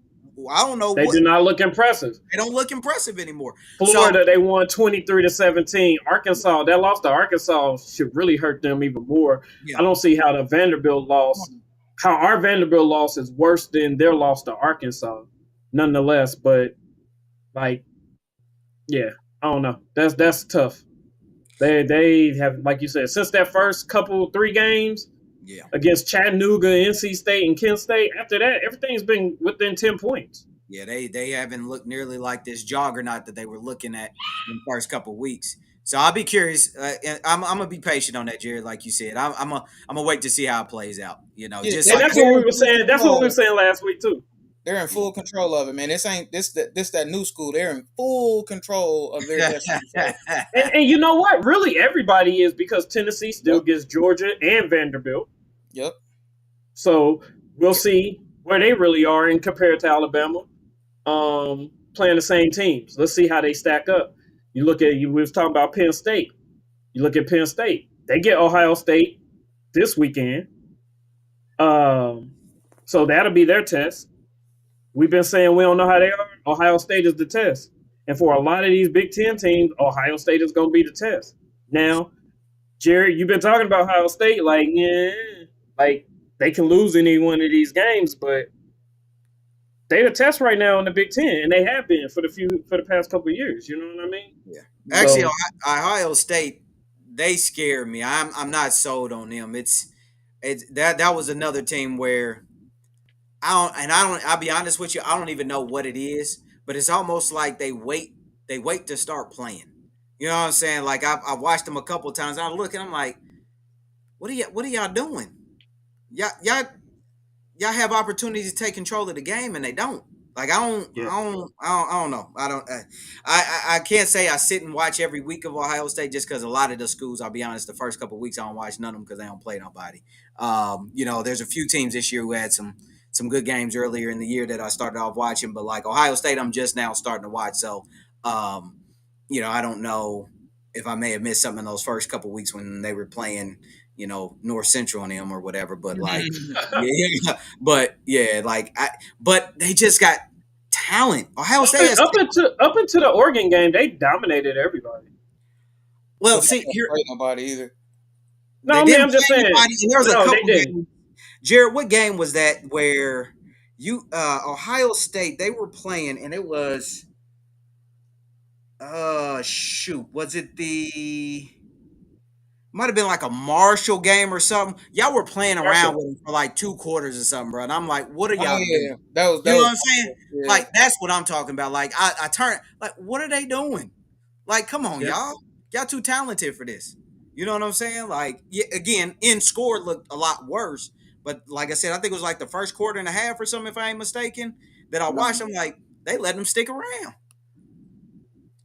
I don't know. They do not look impressive. They don't look impressive anymore. Florida, they won 23-17. Arkansas, that loss to Arkansas should really hurt them even more. Yeah. I don't see how the Vanderbilt loss, how our Vanderbilt loss is worse than their loss to Arkansas, nonetheless. But like, yeah, I don't know. That's tough. They have, like you said, since that first 3 games. Yeah. Against Chattanooga, NC State, and Kent State. After that, everything's been within 10 points. Yeah, they haven't looked nearly like this juggernaut that they were looking at in the first couple of weeks. So I'll be curious. I'm gonna be patient on that, Jared. Like you said, I'm gonna wait to see how it plays out. That's what we were saying. That's what we were saying last week too. They're in full control of it, man. This that new school. They're in full control of their destiny. and you know what? Really, everybody is because Tennessee still gets Georgia and Vanderbilt. Yep. So we'll see where they really are in compared to Alabama, playing the same teams. Let's see how they stack up. We was talking about Penn State. You look at Penn State. They get Ohio State this weekend. So that'll be their test. We've been saying we don't know how they are. Ohio State is the test. And for a lot of these Big Ten teams, Ohio State is going to be the test. Now, Jared, you've been talking about Ohio State like they can lose any one of these games, but they the test right now in the Big Ten, and they have been for the past couple of years. You know what I mean? Yeah. So, Actually, Ohio State, they scare me. I'm not sold on them. It's that was another team where I'll be honest with you, I don't even know what it is, but it's almost like they wait to start playing. You know what I'm saying? Like I've watched them a couple of times. I look and I'm like, what are y'all doing? Y'all have opportunities to take control of the game and they don't. Like I don't know. I can't say I sit and watch every week of Ohio State just because a lot of the schools, I'll be honest, the first couple of weeks I don't watch none of them because they don't play nobody. There's a few teams this year who had some good games earlier in the year that I started off watching, but like Ohio State, I'm just now starting to watch. So, I don't know if I may have missed something in those first couple of weeks when they were playing, North Central on them or whatever. But like, but they just got talent. Ohio State has up into the Oregon game, they dominated everybody. Well, But see, they didn't play nobody either. No, they I mean, didn't I'm just play saying. anybody, and there was a No, they couple didn't. games. Jared, what game was that where Ohio State, they were playing and it was was it might have been like a Marshall game or something. Y'all were playing around with them for like 2 quarters or something, bro. And I'm like, what are y'all doing? That was You know what I'm saying? yeah. Like, that's what I'm talking about. Like, I turn, like, what are they doing? Like, come on, y'all. Y'all too talented for this. You know what I'm saying? Like, again, in score looked a lot worse. But like I said, I think it was like the first quarter and a half or something, if I ain't mistaken, that I watched. I'm like, they let them stick around.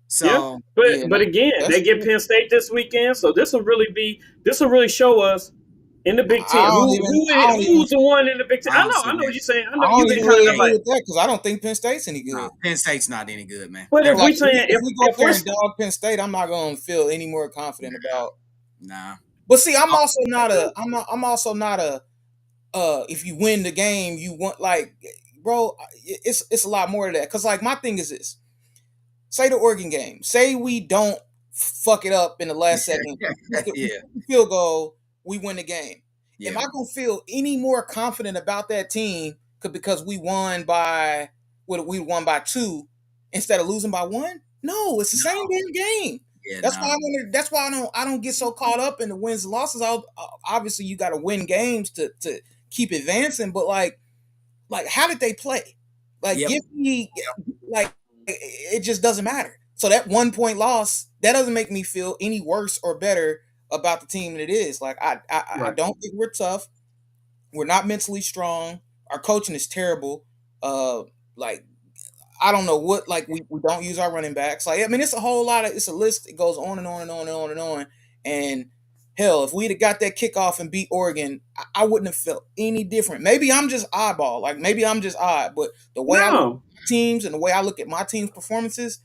So, but again, they get Penn State this weekend, so this will really show us in the Big Ten who's the one in the Big Ten. I know what you're saying. I know you've been kind of like that because I don't think Penn State's any good. Nah, Penn State's not any good, man. But if we go up there and dog Penn State, I'm not going to feel any more confident about. Nah. But see, I'm also not a. If you win the game, you want bro. It's a lot more to that because like my thing is this. Say the Oregon game. Say we don't fuck it up in the last second. Field goal, we win the game. Yeah. Am I gonna feel any more confident about that team because we won by 2 instead of losing by 1? No, it's the same damn game. Yeah, that's why I don't get so caught up in the wins and losses. Obviously, you got to win games to keep advancing, but like how did they play? Like give me like. It just doesn't matter. So that 1 point loss, that doesn't make me feel any worse or better about the team than it is. Like I don't think we're tough. We're not mentally strong. Our coaching is terrible. I don't know what. Like we don't use our running backs. Like I mean, it's a list. It goes on and on and on and on and on. And hell, if we'd have got that kickoff and beat Oregon, I wouldn't have felt any different. Maybe I'm just oddball. Like maybe I'm just odd. But the way I look at teams and the way I look at my team's performances,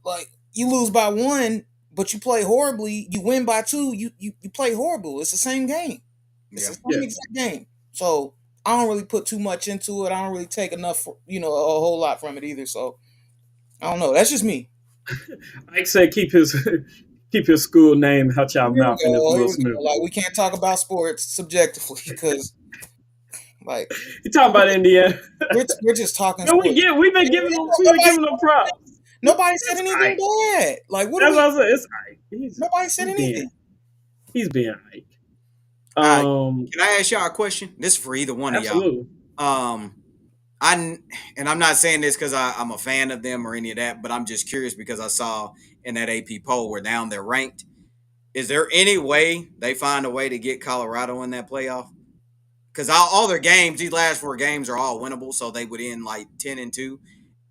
like you lose by 1, but you play horribly. You win by 2. You play horrible. It's the same game. It's the same exact game. So I don't really put too much into it. I don't really take enough, a whole lot from it either. So I don't know. That's just me. Like I said, keep his school name out your mouth in this Will Smith. Like we can't talk about sports subjectively because, like, you talking about Indiana? we're just talking. No, we've been giving them props. Nobody said anything bad. Like what? That's what I said. It's right. Nobody said anything. He's being right. Can I ask y'all a question? This is for either one of y'all. I'm not saying this because I'm a fan of them or any of that, but I'm just curious because I saw in that AP poll where down they're ranked. Is there any way they find a way to get Colorado in that playoff? Because all their games, these last 4 games are all winnable, so they would end like 10-2.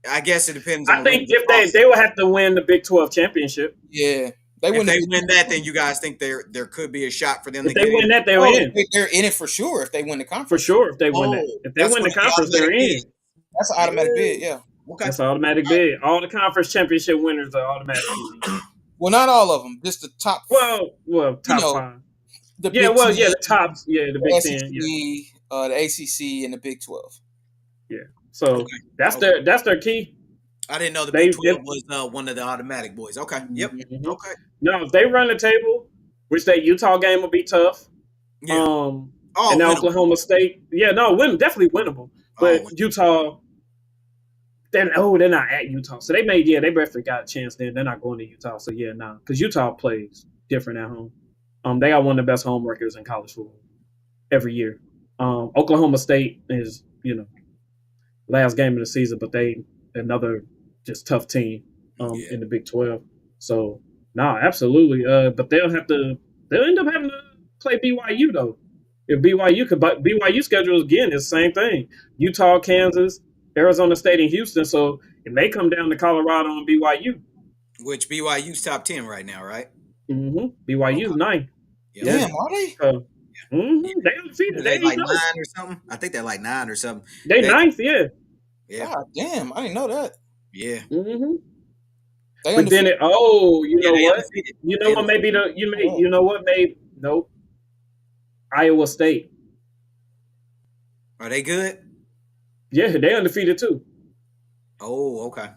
I guess it depends on. I think if they would have to win the Big 12 championship. Yeah. If they win that, then you guys think there could be a shot for them to get in? If they win that, they're in. They're in it for sure if they win the conference. For sure if they win that. If they win the conference, they're in. That's an automatic bid, yeah. Okay. That's an automatic bid. All the conference championship winners are automatic. Well, not all of them. Just the top. Well, top 5. The tops. Yeah, the Big 10. The ACC, and the Big 12. Yeah. So that's their key. I didn't know the Big 12 was one of the automatic boys. Okay. Yep. Mm-hmm. Okay. No, if they run the table, which that Utah game will be tough. Yeah. And Oklahoma State. Yeah, no, definitely winnable. But Utah Then they're not at Utah, so they definitely got a chance. Then they're not going to Utah, so yeah, nah, because Utah plays different at home. They got one of the best home records in college football every year. Oklahoma State is last game of the season, but they another just tough team Yeah. in the Big 12. So absolutely. But they'll end up having to play BYU though. If BYU could, but BYU schedule again is the same thing: Utah, Kansas, Arizona State, and Houston. So it may come down to Colorado and BYU. Which BYU's top 10 right now, right? BYU's Okay. 9. Yep. Yeah. Damn, are they? They undefeated. They They like 8-0. 9 or something. I think they're like 9 or something. They ninth. Yeah. Yeah. God damn, I didn't know that. Yeah. They But then undefeated. you know they what? undefeated. You know They what? Maybe Oh. you know what? Maybe nope. Iowa State. Are they good? Yeah, they undefeated too. Oh, okay.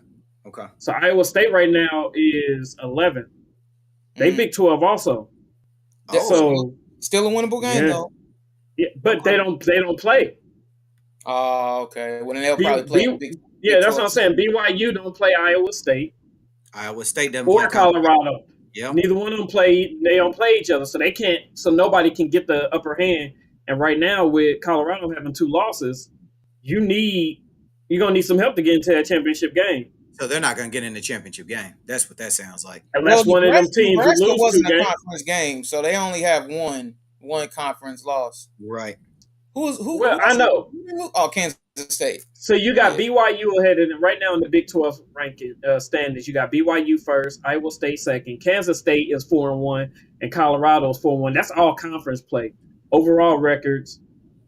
Okay. So Iowa State right now is 11. They Big 12 also. That- So Still a winnable game yeah, though. yeah, but Okay. they don't play. Oh, okay. Well, then they'll B- probably play B- in Big. yeah, Big that's what I'm 12. saying. BYU don't play Iowa State Iowa State doesn't play or Colorado. Yep. Neither one of them play. They don't play each other, so they can't. So nobody can get the upper hand. And right now, with Colorado having 2 losses, you're gonna need some help to get into that championship game. So they're not going to get in the championship game. That's what that sounds like. Unless one of them teams Nebraska lose 2 wasn't a games. conference game, so they only have one conference loss. Right. Who? Well, I know. Oh, Kansas State. So you got Yeah. BYU ahead of them right now in the Big 12 ranking standings. You got BYU first, Iowa State second, Kansas State is 4-1, and Colorado is 4-1. That's all conference play. Overall records: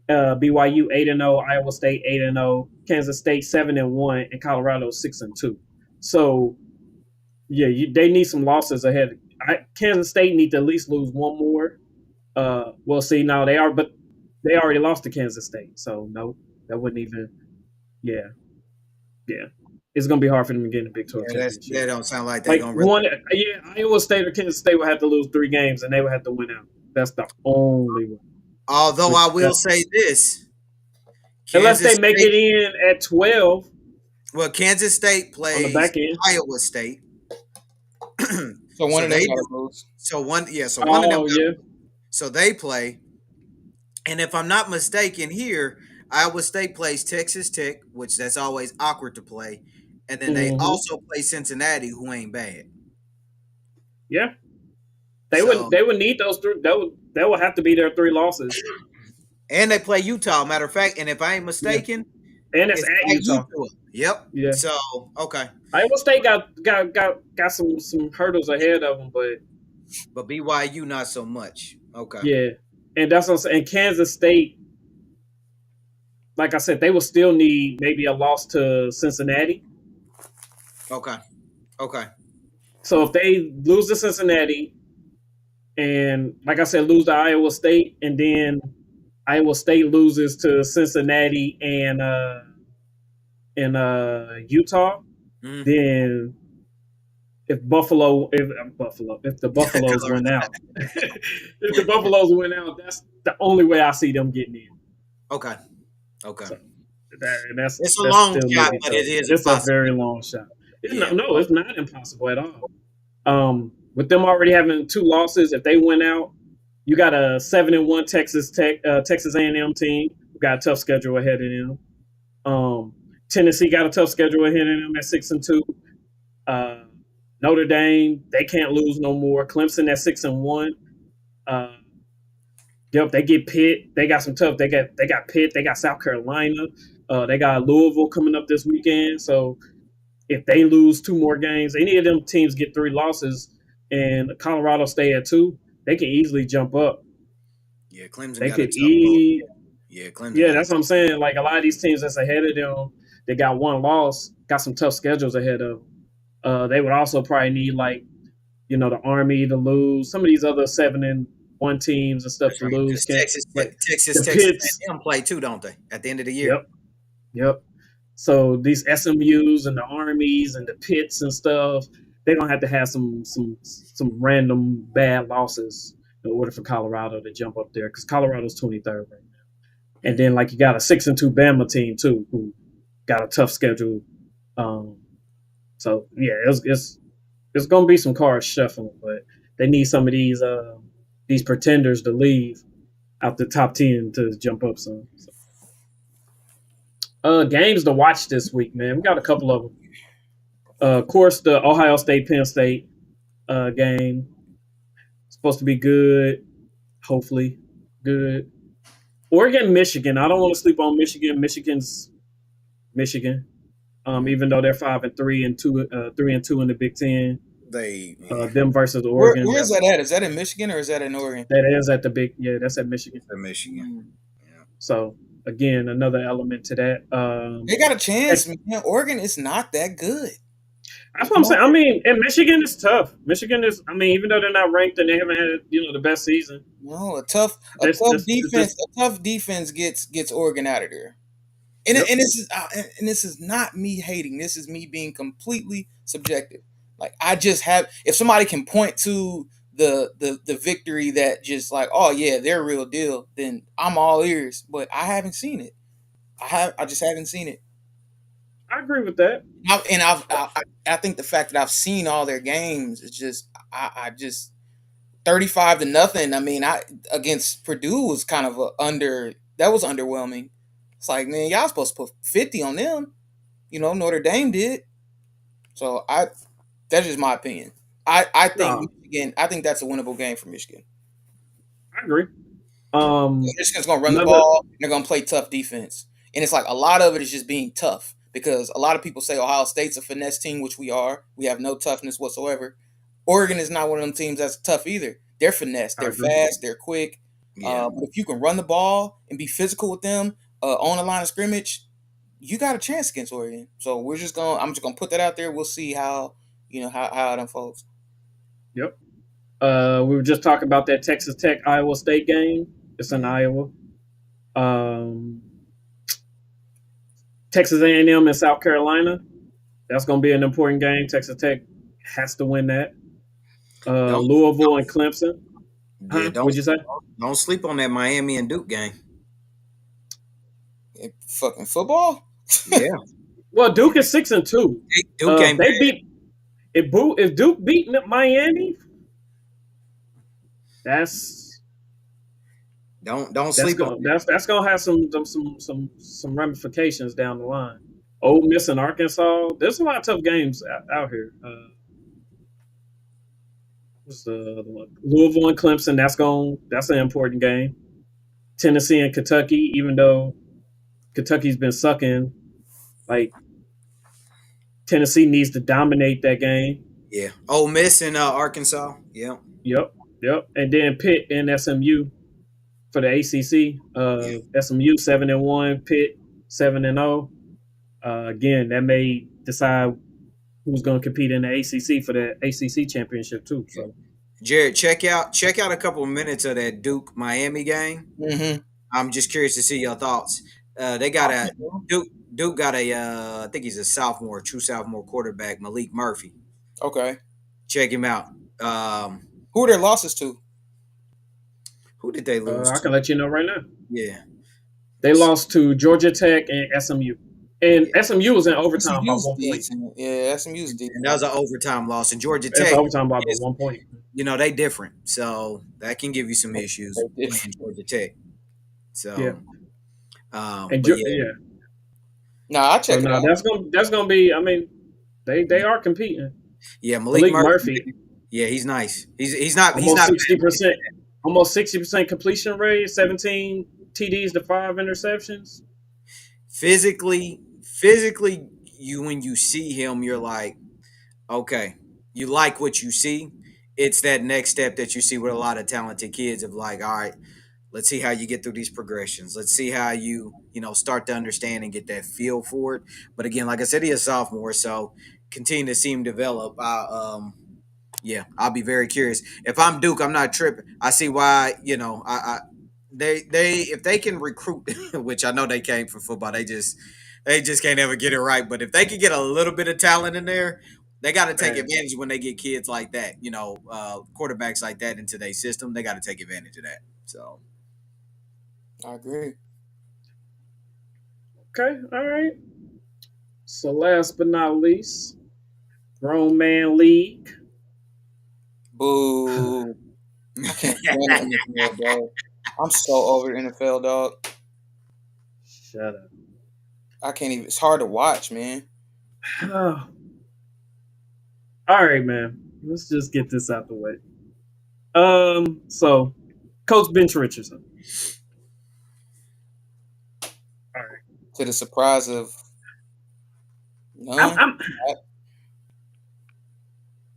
BYU 8-0, Iowa State 8-0, Kansas State 7-1, and Colorado 6-2. So yeah, they need some losses ahead. Kansas State need to at least lose one more. We'll see. Now but they already lost to Kansas State, so no, that wouldn't even. Yeah. It's gonna be hard for them to get in the Big 12 championship. They don't sound like they're going to really. Iowa State or Kansas State would have to lose 3 games, and they would have to win out. That's the only one. Although I will say this. Unless they Kansas make State- it in at 12 Well, Kansas State on plays the back end. Iowa State. So one of them they got to do. lose. So one of them. Yeah. So they play. And if I'm not mistaken here, Iowa State plays Texas Tech, which that's always awkward to play. And then they also play Cincinnati, who ain't bad. Yeah. They would need those 3. That would have to be their 3 losses. And they play Utah, matter of fact. And if I ain't mistaken, And it's at Utah. Yep. Yeah. So okay. Iowa State got some hurdles ahead of them, But BYU not so much. Okay. yeah. And that's what I'm saying. Kansas State, like I said, they will still need maybe a loss to Cincinnati. Okay. So if they lose to Cincinnati and, like I said, lose to Iowa State, and then Iowa State loses to Cincinnati and Utah, then if the Buffaloes win out, if the Buffaloes win out, that's the only way I see them getting in. Okay. So, it's It's a long shot, but it is It's impossible. a very long shot. Yeah. No, it's not impossible at all. With them already having 2 losses, if they win out, you got a 7-1 Texas A&M team who got a tough schedule ahead of them. Tennessee got a tough schedule ahead of them at 6-2. Notre Dame, they can't lose no more. Clemson at 6-1. They get Pitt. They got some tough. They got Pitt. They got South Carolina. They got Louisville coming up this weekend. So if they lose 2 more games, any of them teams get 3 losses, and Colorado stay at 2, they can easily jump up. Yeah, Clemson They got could a tough ball. Yeah, Clemson. Yeah, that's what I'm saying. Like a lot of these teams that's ahead of them, they got 1 loss, got some tough schedules ahead of them. They would also probably need the Army to lose. Some of these other 7-1 teams and stuff to lose. Texas A&M play too, don't they? At the end of the year. Yep. So these SMUs and the Armies and the Pitts and stuff, they're gonna have to have some random bad losses in order for Colorado to jump up there, because Colorado's 23rd right now. And then you got a 6-2 Bama team too, who got a tough schedule Um, so yeah, it's gonna be some cards shuffling, but they need some of these pretenders to leave out the top 10 to jump up some. So, games to watch this week, man. We got a couple of them. Of course, the Ohio State Penn State game supposed to be good. Hopefully, good. Oregon, Michigan. I don't want to sleep on Michigan. Michigan's Michigan. Even though they're 5-3 and 3-2 in the Big Ten. Yeah, Them versus Where Oregon. is that at? Is that in Michigan or is that in Oregon? That is at the big. Yeah, that's at Michigan. for Michigan. Mm. Yeah. So again, another element to that. They got a chance, man. Oregon is not that good. That's what I'm saying. I mean, and Michigan is tough. Michigan is. I mean, even though they're not ranked and they haven't had the best season. No, It's just a tough defense gets Oregon out of there. And yep. and this is not me hating. This is me being completely subjective. Like I just have, if somebody can point to the victory that just like, oh yeah, they're a real deal, then I'm all ears. But I haven't seen it. I just haven't seen it. I agree with that. I think the fact that I've seen all their games is just I just 35-0. I mean, I against Purdue was kind of that was underwhelming. It's like, man, y'all supposed to put 50 on them. Notre Dame did. So that's just my opinion. I think No, Michigan. I think that's a winnable game for Michigan. I agree. Michigan's gonna run the Another. ball. They're gonna play tough defense, and it's like a lot of it is just being tough because a lot of people say Ohio State's a finesse team, which we are. We have no toughness whatsoever. Oregon is not one of them teams that's tough either. They're finesse. I They're agree. fast. They're quick. Yeah. But if you can run the ball and be physical with them on the line of scrimmage, you got a chance against Oregon. So I'm just gonna put that out there. We'll see how how it unfolds. Yep. We were just talking about that Texas Tech Iowa State game. It's in Iowa. Um, Texas A&M and South Carolina. That's going to be an important game. Texas Tech has to win that. Louisville and Clemson. Yeah, What'd you say? don't sleep on that Miami and Duke game. Fucking football. Yeah. Well, Duke is 6-2. Duke game. They beat if Duke beat Miami. That's sleep on that. that's gonna have some ramifications down the line. Ole Miss and Arkansas. There's a lot of tough games out here. What's the one? Louisville and Clemson. That's an important game. Tennessee and Kentucky. Even though Kentucky's been sucking, like Tennessee needs to dominate that game. Yeah. Ole Miss and Arkansas. Yeah. Yep. And then Pitt and SMU for the ACC. SMU 7-1, Pitt 7-0. Again, that may decide who's going to compete in the ACC for the ACC championship too. So, Jared, check out a couple of minutes of that Duke Miami game. Mm-hmm. I'm just curious to see your thoughts. They got Duke got I think he's a sophomore, true sophomore quarterback, Malik Murphy. Okay. Check him out. Who are their losses to? Who did they lose I to? can let you know right now. Yeah. They lost to Georgia Tech and SMU. And SMU was in overtime by 1 point. Decent. Yeah, SMU's decent. And that was an overtime loss. And Georgia That's Tech, overtime by 1 point. they different. So that can give you some issues playing Georgia Tech. So, yeah. yeah. No, I'll check it out. That's gonna be. I mean, they are competing. Yeah, Malik Murphy. Yeah, he's nice. He's not almost 60%. Almost 60% completion rate. 17 TDs to 5 interceptions. Physically, when you see him, you're like, okay, you like what you see. It's that next step that you see with a lot of talented kids of like, all right, let's see how you get through these progressions. Let's see how you start to understand and get that feel for it. But again, like I said, he's a sophomore, so continue to see him develop. I'll be very curious. If I'm Duke, I'm not tripping. I see why, they if they can recruit, which I know they came from football, they just can't ever get it right. But if they can get a little bit of talent in there, they got to take advantage when they get kids like that, quarterbacks like that into their system. They got to take advantage of that. So, I agree. Okay, all right. So last but not least, grown man league. Boo. I can't stand the NFL, bro. I'm so over the NFL, dog. Shut up. I can't even. It's hard to watch, man. All right, man. Let's just get this out the way. So Coach Bench Richardson. All right. To the surprise of none. I'm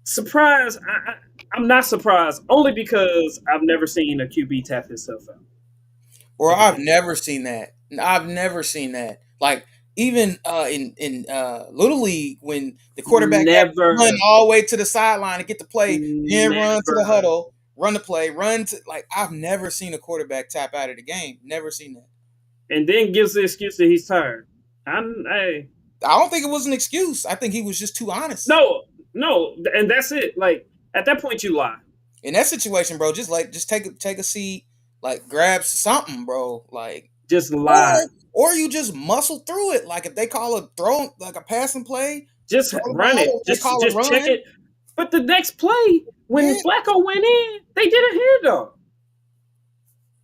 surprised. I'm not surprised only because I've never seen a QB tap himself out. Or I've never seen that. I've never seen that. Like even in Little League when the quarterback had to Never, run all the way to the sideline to get the play, then run to the never. huddle, run the play, run to like I've never seen a quarterback tap out of the game. Never seen that. And then gives the excuse that he's tired. I don't think it was an excuse. I think he was just too honest. No, and that's it. Like at that point, you lie. In that situation, bro, just take a seat, like grab something, bro, like just lie, or you just muscle through it. Like if they call a throw, like a passing play, just run it. Just check it. But the next play, when Flacco went in, they did a handoff,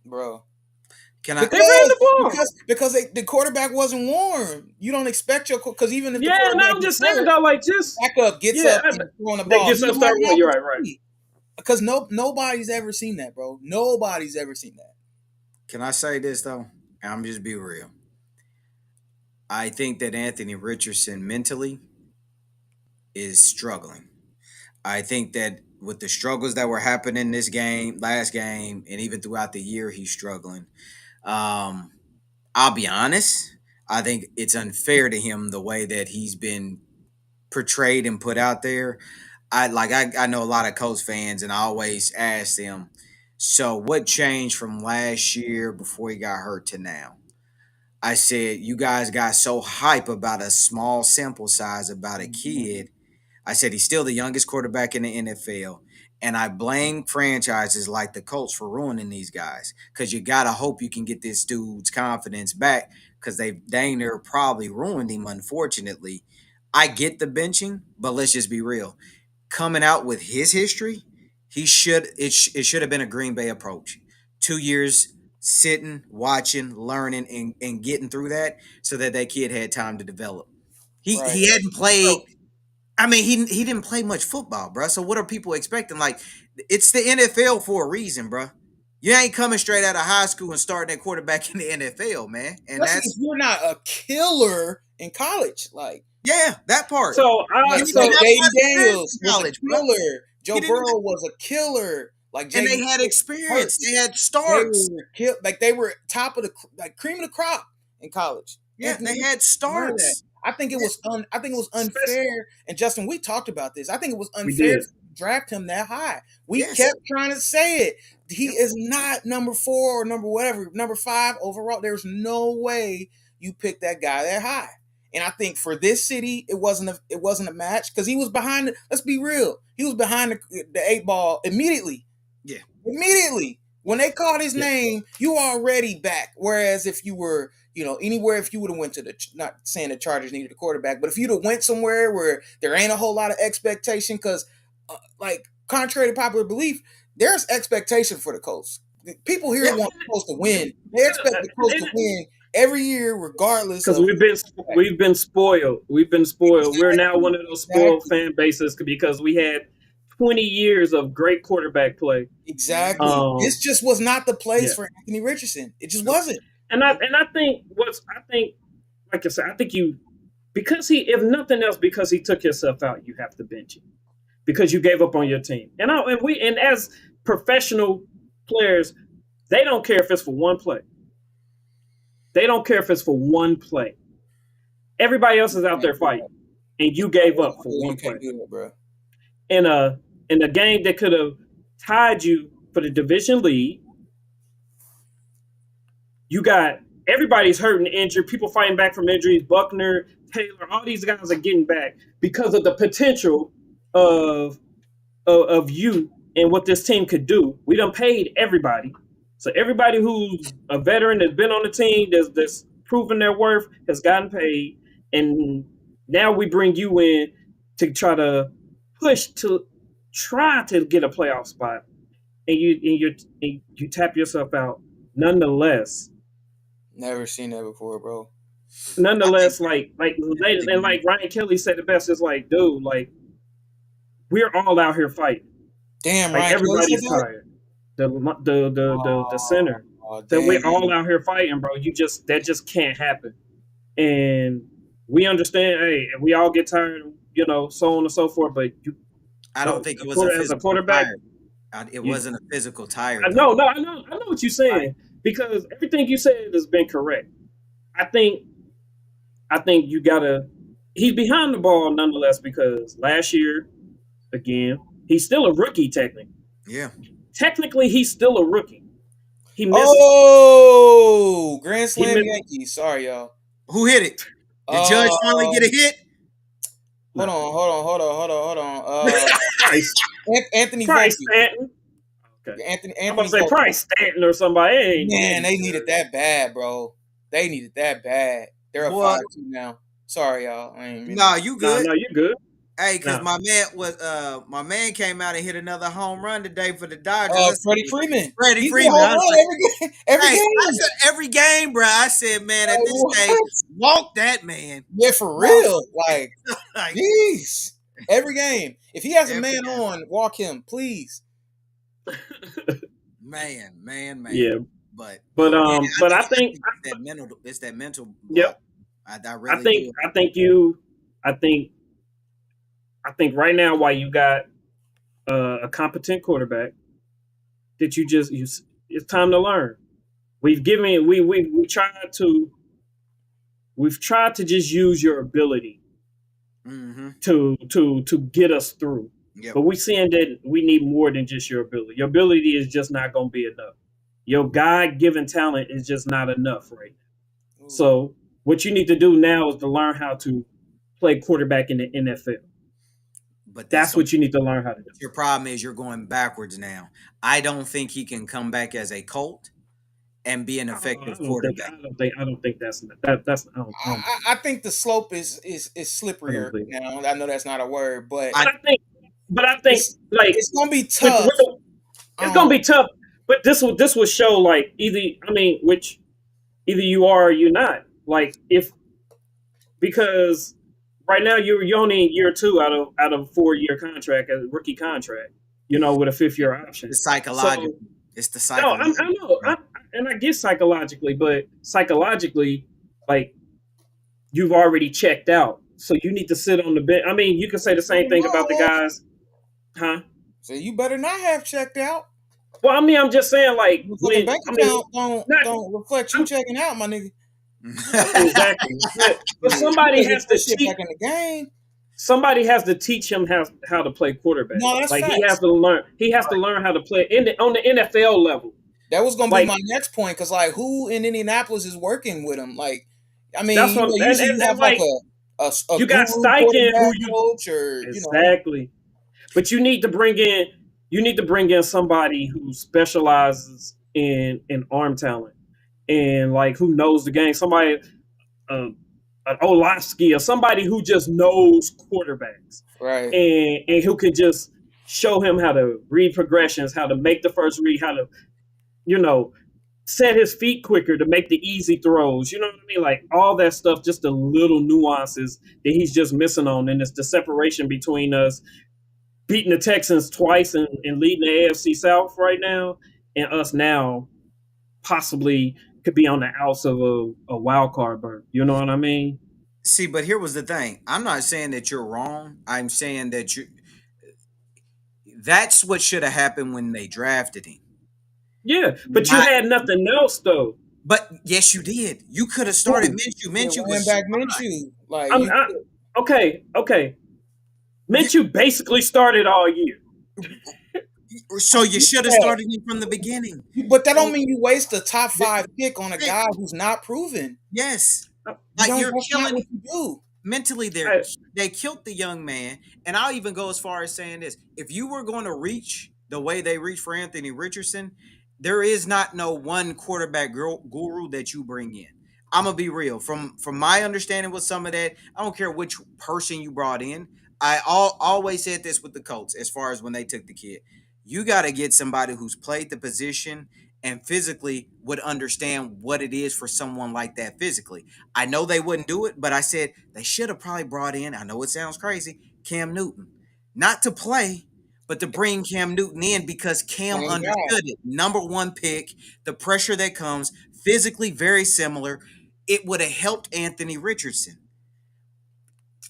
bro. They ran the ball because the quarterback wasn't warm. You don't expect because even if the I'm just saying though, like just backup gets up and throwing the ball, gets up, start running. You're right. Because nobody's ever seen that, bro. Nobody's ever seen that. Can I say this though? I'm just be real. I think that Anthony Richardson mentally is struggling. I think that with the struggles that were happening this game, last game, and even throughout the year, he's struggling. I'll be honest. I think it's unfair to him the way that he's been portrayed and put out there. I know a lot of Colts fans, and I always ask them, so what changed from last year before he got hurt to now? I said, you guys got so hype about a small sample size about a kid. I said, he's still the youngest quarterback in the NFL. And I blame franchises like the Colts for ruining these guys because you got to hope you can get this dude's confidence back because they dang near probably ruined him, unfortunately. I get the benching, but let's just be real. Coming out with his history, it should have been a Green Bay approach. 2 years sitting, watching, learning, and getting through that so that kid had time to develop. He hadn't played. I mean, he didn't play much football, bro. So what are people expecting? Like, it's the NFL for a reason, bro. You ain't coming straight out of high school and starting at quarterback in the NFL, man. And if you're not a killer in college, like that part. So Jaden Daniels was a killer. Joe Burrow was a killer. Like, and they had experience. They had starts. They were top of the cream of the crop in college. Yeah, they had starts. I think it was unfair. And Justin, we talked about this. I think it was unfair to draft him that high. We kept trying to say it. He is not number 4 or number 5 overall. There's no way you pick that guy that high. And I think for this city, it wasn't a match because he was behind. Let's be real. He was behind the 8 ball immediately. Yeah, immediately. When they called his name, you already back. Whereas if you were, anywhere, if you would have went to not saying the Chargers needed a quarterback, but if you'd have went somewhere where there ain't a whole lot of expectation, because contrary to popular belief, there's expectation for the Colts. People here want the Colts to win. They expect the Colts to win every year, regardless. Because we've been spoiled. We've been spoiled. Exactly. We're now one of those spoiled fan bases because we had 20 years of great quarterback play. Exactly. This just was not the place for Anthony Richardson. It just wasn't. And I think like I said, I think because if nothing else, because he took himself out, you have to bench him because you gave up on your team. And as professional players, they don't care if it's for one play. They don't care if it's for one play. Everybody else is out there fighting, and you gave up for one play. Bro. In a game that could have tied you for the division lead, you got everybody's hurt and injured. People fighting back from injuries. Buckner, Taylor, all these guys are getting back because of the potential of you and what this team could do. We done paid everybody. So everybody who's a veteran that's been on the team, that's proven their worth, has gotten paid. And Now we bring you in to push to try to get a playoff spot, and you tap yourself out. Nonetheless, Never seen that before, bro. I think they, and like Ryan Kelly said it best, is like, dude, like we're all out here fighting. Damn, Like Ryan Kelly said everybody's that. tired. The center. Oh, So we're damn. all out here fighting, bro. That just can't happen. And we understand, hey, we all get tired, so on and so forth. But I don't think it was a as a physical quarterback, tire. It wasn't a physical tire I though. know, no, I know what you're saying, because everything you said has been correct. I think you gotta. He's behind the ball nonetheless, because last year, again, he's still a rookie technically. Yeah. Technically, he's still a rookie. He missed. Oh, Grand Slam missed- Yankees. Sorry, y'all. Who hit it? Did Judge finally get a hit? Hold on. Price, Anthony Price Volpe. Stanton. Okay. Anthony I'm about to say Volpe. Price Stanton or somebody. Man, they needed that bad, bro. They needed that bad. They're up Boy. 5-2 now. Sorry, y'all. I ain't mean Nah, you good. No, you're good. Hey, because Nah. my man came out and hit another home run today for the Dodgers. Freddie Freeman. Freddie He's Freeman. home I was run like, every hey, game. I said every game, bro. I said, man, at this What? stage, walk that man. Yeah, for real. Like, Like, jeez. Every game. If he has a Every man game. on, walk him, please. man. Yeah, But I think it's that mental block. Yep. I really do. I think right now, while you got a competent quarterback, that it's time to learn. We've tried to just use your ability Mm-hmm. to get us through. Yep. But we're seeing that we need more than just your ability. Your ability is just not going to be enough. Your God-given talent is just not enough right now. So what you need to do now is to learn how to play quarterback in the NFL. But That's what you need to learn how to do. Your problem is you're going backwards now. I don't think he can come back as a Colt and be an effective quarterback. I don't think that's that's. I think the slope is slipperier now. I know that's not a word, but I think it's gonna be tough. It's gonna be tough. But this will show, like, either you are or you're not. Like, because right now you're only in year 2 out of a 4-year contract, a rookie contract, with a 5th-year option. It's psychological. So, it's the psychological. No, I know, and I get psychologically, but psychologically, like, you've already checked out, so you need to sit on the bench. I mean, you can say the same thing about the guys, huh? So you better not have checked out. Well, I mean, I'm just saying, like, when bank account don't reflect you checking out, my nigga. Exactly. But somebody has to teach back in the game. Somebody has to teach him how to play quarterback. No, that's like facts. He has to learn how to play on the NFL level. That was gonna be my next point, because like, who in Indianapolis is working with him? Like, I mean, usually you have like a you got Steichen who you coach or exactly, but you need to bring in somebody who specializes in arm talent and, like, who knows the game. Somebody, an Olofsky or somebody who just knows quarterbacks, right? And who can just show him how to read progressions, how to make the first read, how to, set his feet quicker to make the easy throws. You know what I mean? Like, all that stuff, just the little nuances that he's just missing on. And it's the separation between us beating the Texans twice and leading the AFC South right now, and us now possibly could be on the outs of a wild card berth. You know what I mean? See, but here was the thing. I'm not saying that you're wrong. I'm saying that that's what should have happened when they drafted him. Yeah, but you had nothing else, though. But yes, you did. You could have started Minshew. Minshew was back Minshew. Like, okay. Minshew basically started all year. So you should have started him from the beginning. But that don't mean you waste a top 5 pick on a guy who's not proven. Yes. Like, you're killing what you do. Mentally, they killed the young man. And I'll even go as far as saying this. If you were going to reach the way they reached for Anthony Richardson, there is not no one quarterback guru that you bring in. I'm gonna be real. From my understanding with some of that, I don't care which person you brought in. I always said this with the Colts as far as when they took the kid. You got to get somebody who's played the position and physically would understand what it is for someone like that physically. I know they wouldn't do it, but I said they should have probably brought in, I know it sounds crazy, Cam Newton. Not to play, but to bring Cam Newton in because Cam Same guy. understood it. Number one pick, the pressure that comes, physically very similar. It would have helped Anthony Richardson.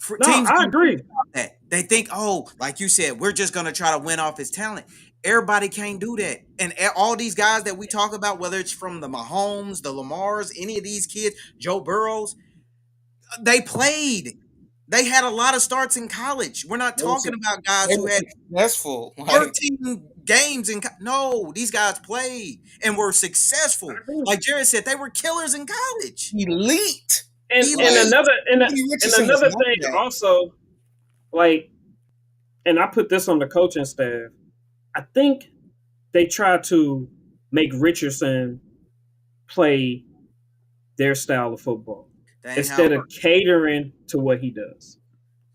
No, Teams I don't agree. think about that. They think, oh, like you said, we're just going to try to win off his talent. Everybody can't do that. And all these guys that we talk about, whether it's from the Mahomes, the Lamars, any of these kids, Joe Burrows, they played. They had a lot of starts in college. We're not talking about guys They who were had successful. Like, 13 games in no, these guys played and were successful. Like Jared said, they were killers in college. elite. And Elite. another thing also, like, and I put this on the coaching staff. I think they try to make Richardson play their style of football instead of catering to what he does,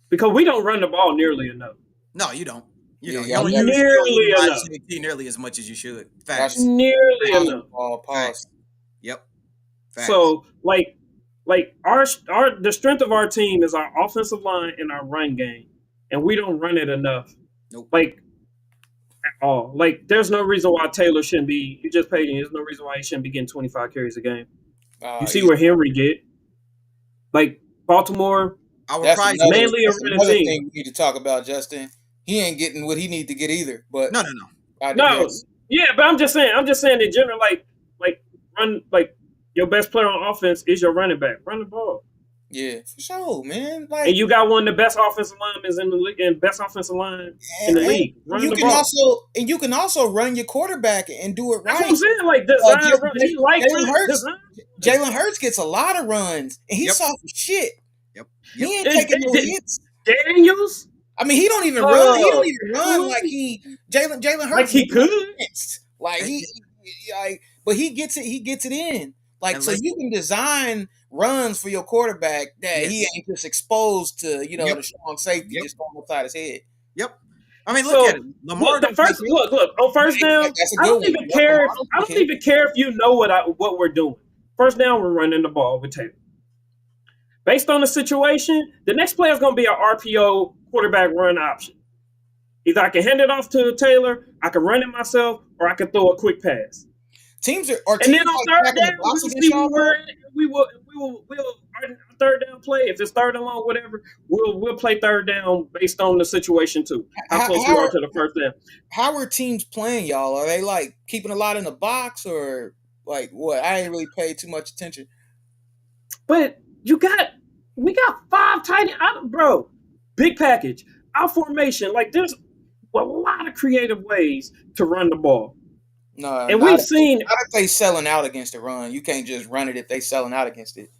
because we don't run the ball nearly enough. No, you don't. You Yeah, don't. yeah, You yeah. don't Nearly utilize enough. JT nearly as much as you should. That's Facts. Nearly enough. pause. Yep. Facts. So like our the strength of our team is our offensive line and our run game, and we don't run it enough. Nope. Like at all. Like there's no reason why Taylor shouldn't be. You just paid him. There's no reason why he shouldn't be getting 25 carries a game. You see where Henry get. Like Baltimore, That's mainly a running another team. thing we need to talk about, Justin. He ain't getting what he need to get either. But No. No, yeah, but I'm just saying in general, like run, like your best player on offense is your running back. Run the ball. Yeah, for sure, man. Like, And you got one of the best offensive linemen in the league, and best offensive line in the league. Run you the can ball. you can also run your quarterback and do it That's right. what I'm saying. Like design run. He like Jalen Hurts gets a lot of runs, and he's soft as shit. Yep. He ain't taking no hits. Daniels. I mean, he don't even run. He don't even run like Jalen Hurts. Like he could. Like but he gets it. He gets it in. Like, And so you can design runs for your quarterback that he ain't just exposed to, the strong safety just going upside his head. Yep. I mean, look at it. Lamar. Look on first down. I don't even care. I don't even care if you know what we're doing. First down, we're running the ball with Taylor. Based on the situation, the next play is going to be an RPO quarterback run option. Either I can hand it off to Taylor, I can run it myself, or I can throw a quick pass. Teams are and then on third down, we'll our third down play. If it's third and long, whatever, we'll play third down based on the situation too. How close we are to the first down. How are teams playing, y'all? Are they like keeping a lot in the box, or like what? I ain't really paid too much attention. But we got 5 tight end, bro. Big package, out formation. Like there's a lot of creative ways to run the ball. No, and we've seen. Not if they selling out against the run. You can't just run it if they selling out against it.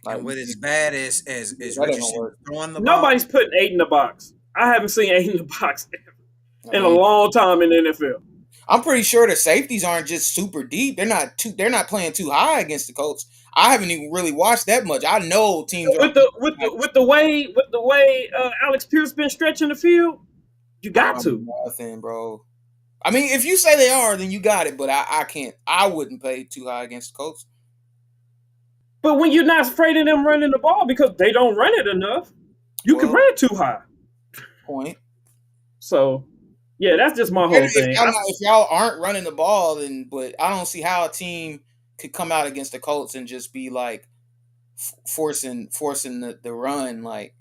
Like, and with as bad as Richardson throwing the ball, nobody's putting 8 in the box. I haven't seen 8 in the box in a long time in the NFL. I'm pretty sure the safeties aren't just super deep. They're not playing too high against the Colts. I haven't even really watched that much. I know teams with the way Alex Pierce been stretching the field. You got to. Nothing, bro. I mean, if you say they are, then you got it. But I can't. I wouldn't pay too high against the Colts. But when you're not afraid of them running the ball because they don't run it enough, you can run it too high. Point. So, yeah, that's just my whole thing. If y'all aren't running the ball, but I don't see how a team could come out against the Colts and just be like forcing the run. Like,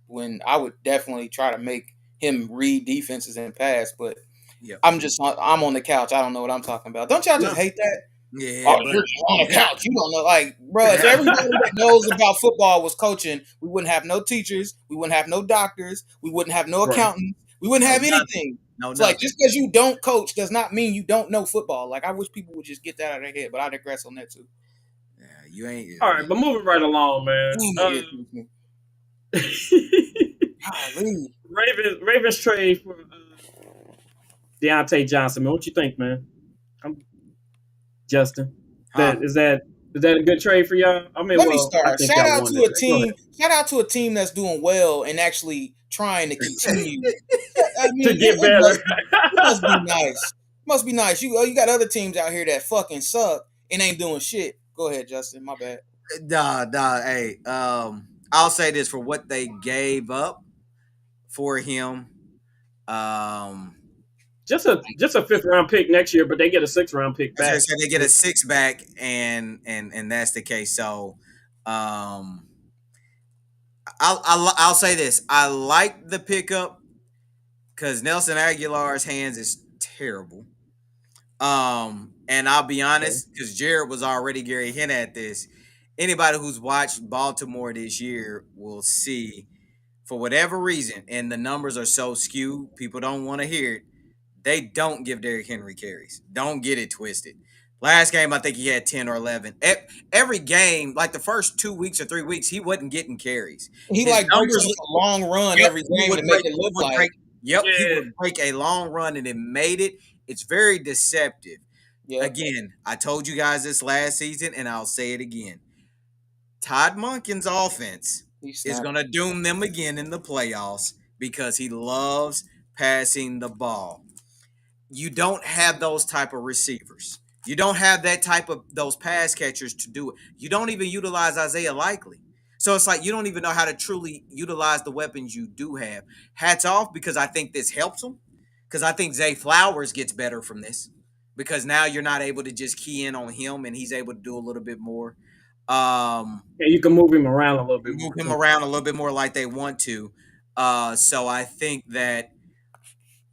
when I would definitely try to make him read defenses and pass, but I'm on the couch. I don't know what I'm talking about. Don't y'all just hate that? Yeah, you're on the couch. You don't know, like, bro. If everybody that knows about football was coaching, we wouldn't have no teachers. We wouldn't have no doctors. We wouldn't have no accountants. We wouldn't have anything. It's like, just because you don't coach does not mean you don't know football. Like, I wish people would just get that out of their head, but I digress on that too. Yeah, you ain't. All right, but moving right along, man. Ravens trade for Deontay Johnson. Man, what you think, man? Justin, is that Is that a good trade for y'all? I mean, Let me well, I start. think y'all won the trade. Go ahead. Shout out to a team that's doing well and actually trying to continue. I To mean, get better. it must be nice. Must be nice. You got other teams out here that fucking suck and ain't doing shit. Go ahead, Justin. My bad. Nah. Hey, I'll say this for what they gave up for him. Um, Just a fifth round pick next year, but they get a sixth round pick as I back. said, they get a six back, and that's the case. So, um, I'll say this: I like the pickup because Nelson Aguilar's hands is terrible. And I'll be Okay. honest, because Jared was already Gary hint at this. Anybody who's watched Baltimore this year will see, for whatever reason, and the numbers are so skewed, people don't want to hear it. They don't give Derrick Henry carries. Don't get it twisted. Last game, I think he had 10 or 11. Every game, like the first 2 weeks or 3 weeks, he wasn't getting carries. He His like breaks numbers, off a long run yep, every he game would to make break. it He look would like break. Yep, he Yeah. would break a long run, and it made it. It's very deceptive. yeah. Again, I told you guys this last season, and I'll say it again. Todd Monken's offense He is snapped. going to doom them again in the playoffs because he loves passing the ball. You don't have those type of receivers. You don't have that type of those pass catchers to do it. You don't even utilize Isaiah Likely. So it's like you don't even know how to truly utilize the weapons you do have. Hats off because I think this helps them. Because I think Zay Flowers gets better from this. Because now you're not able to just key in on him and he's able to do a little bit more. Yeah, you can move him around a little bit Move more him too. around a little bit more like they want to. So I think that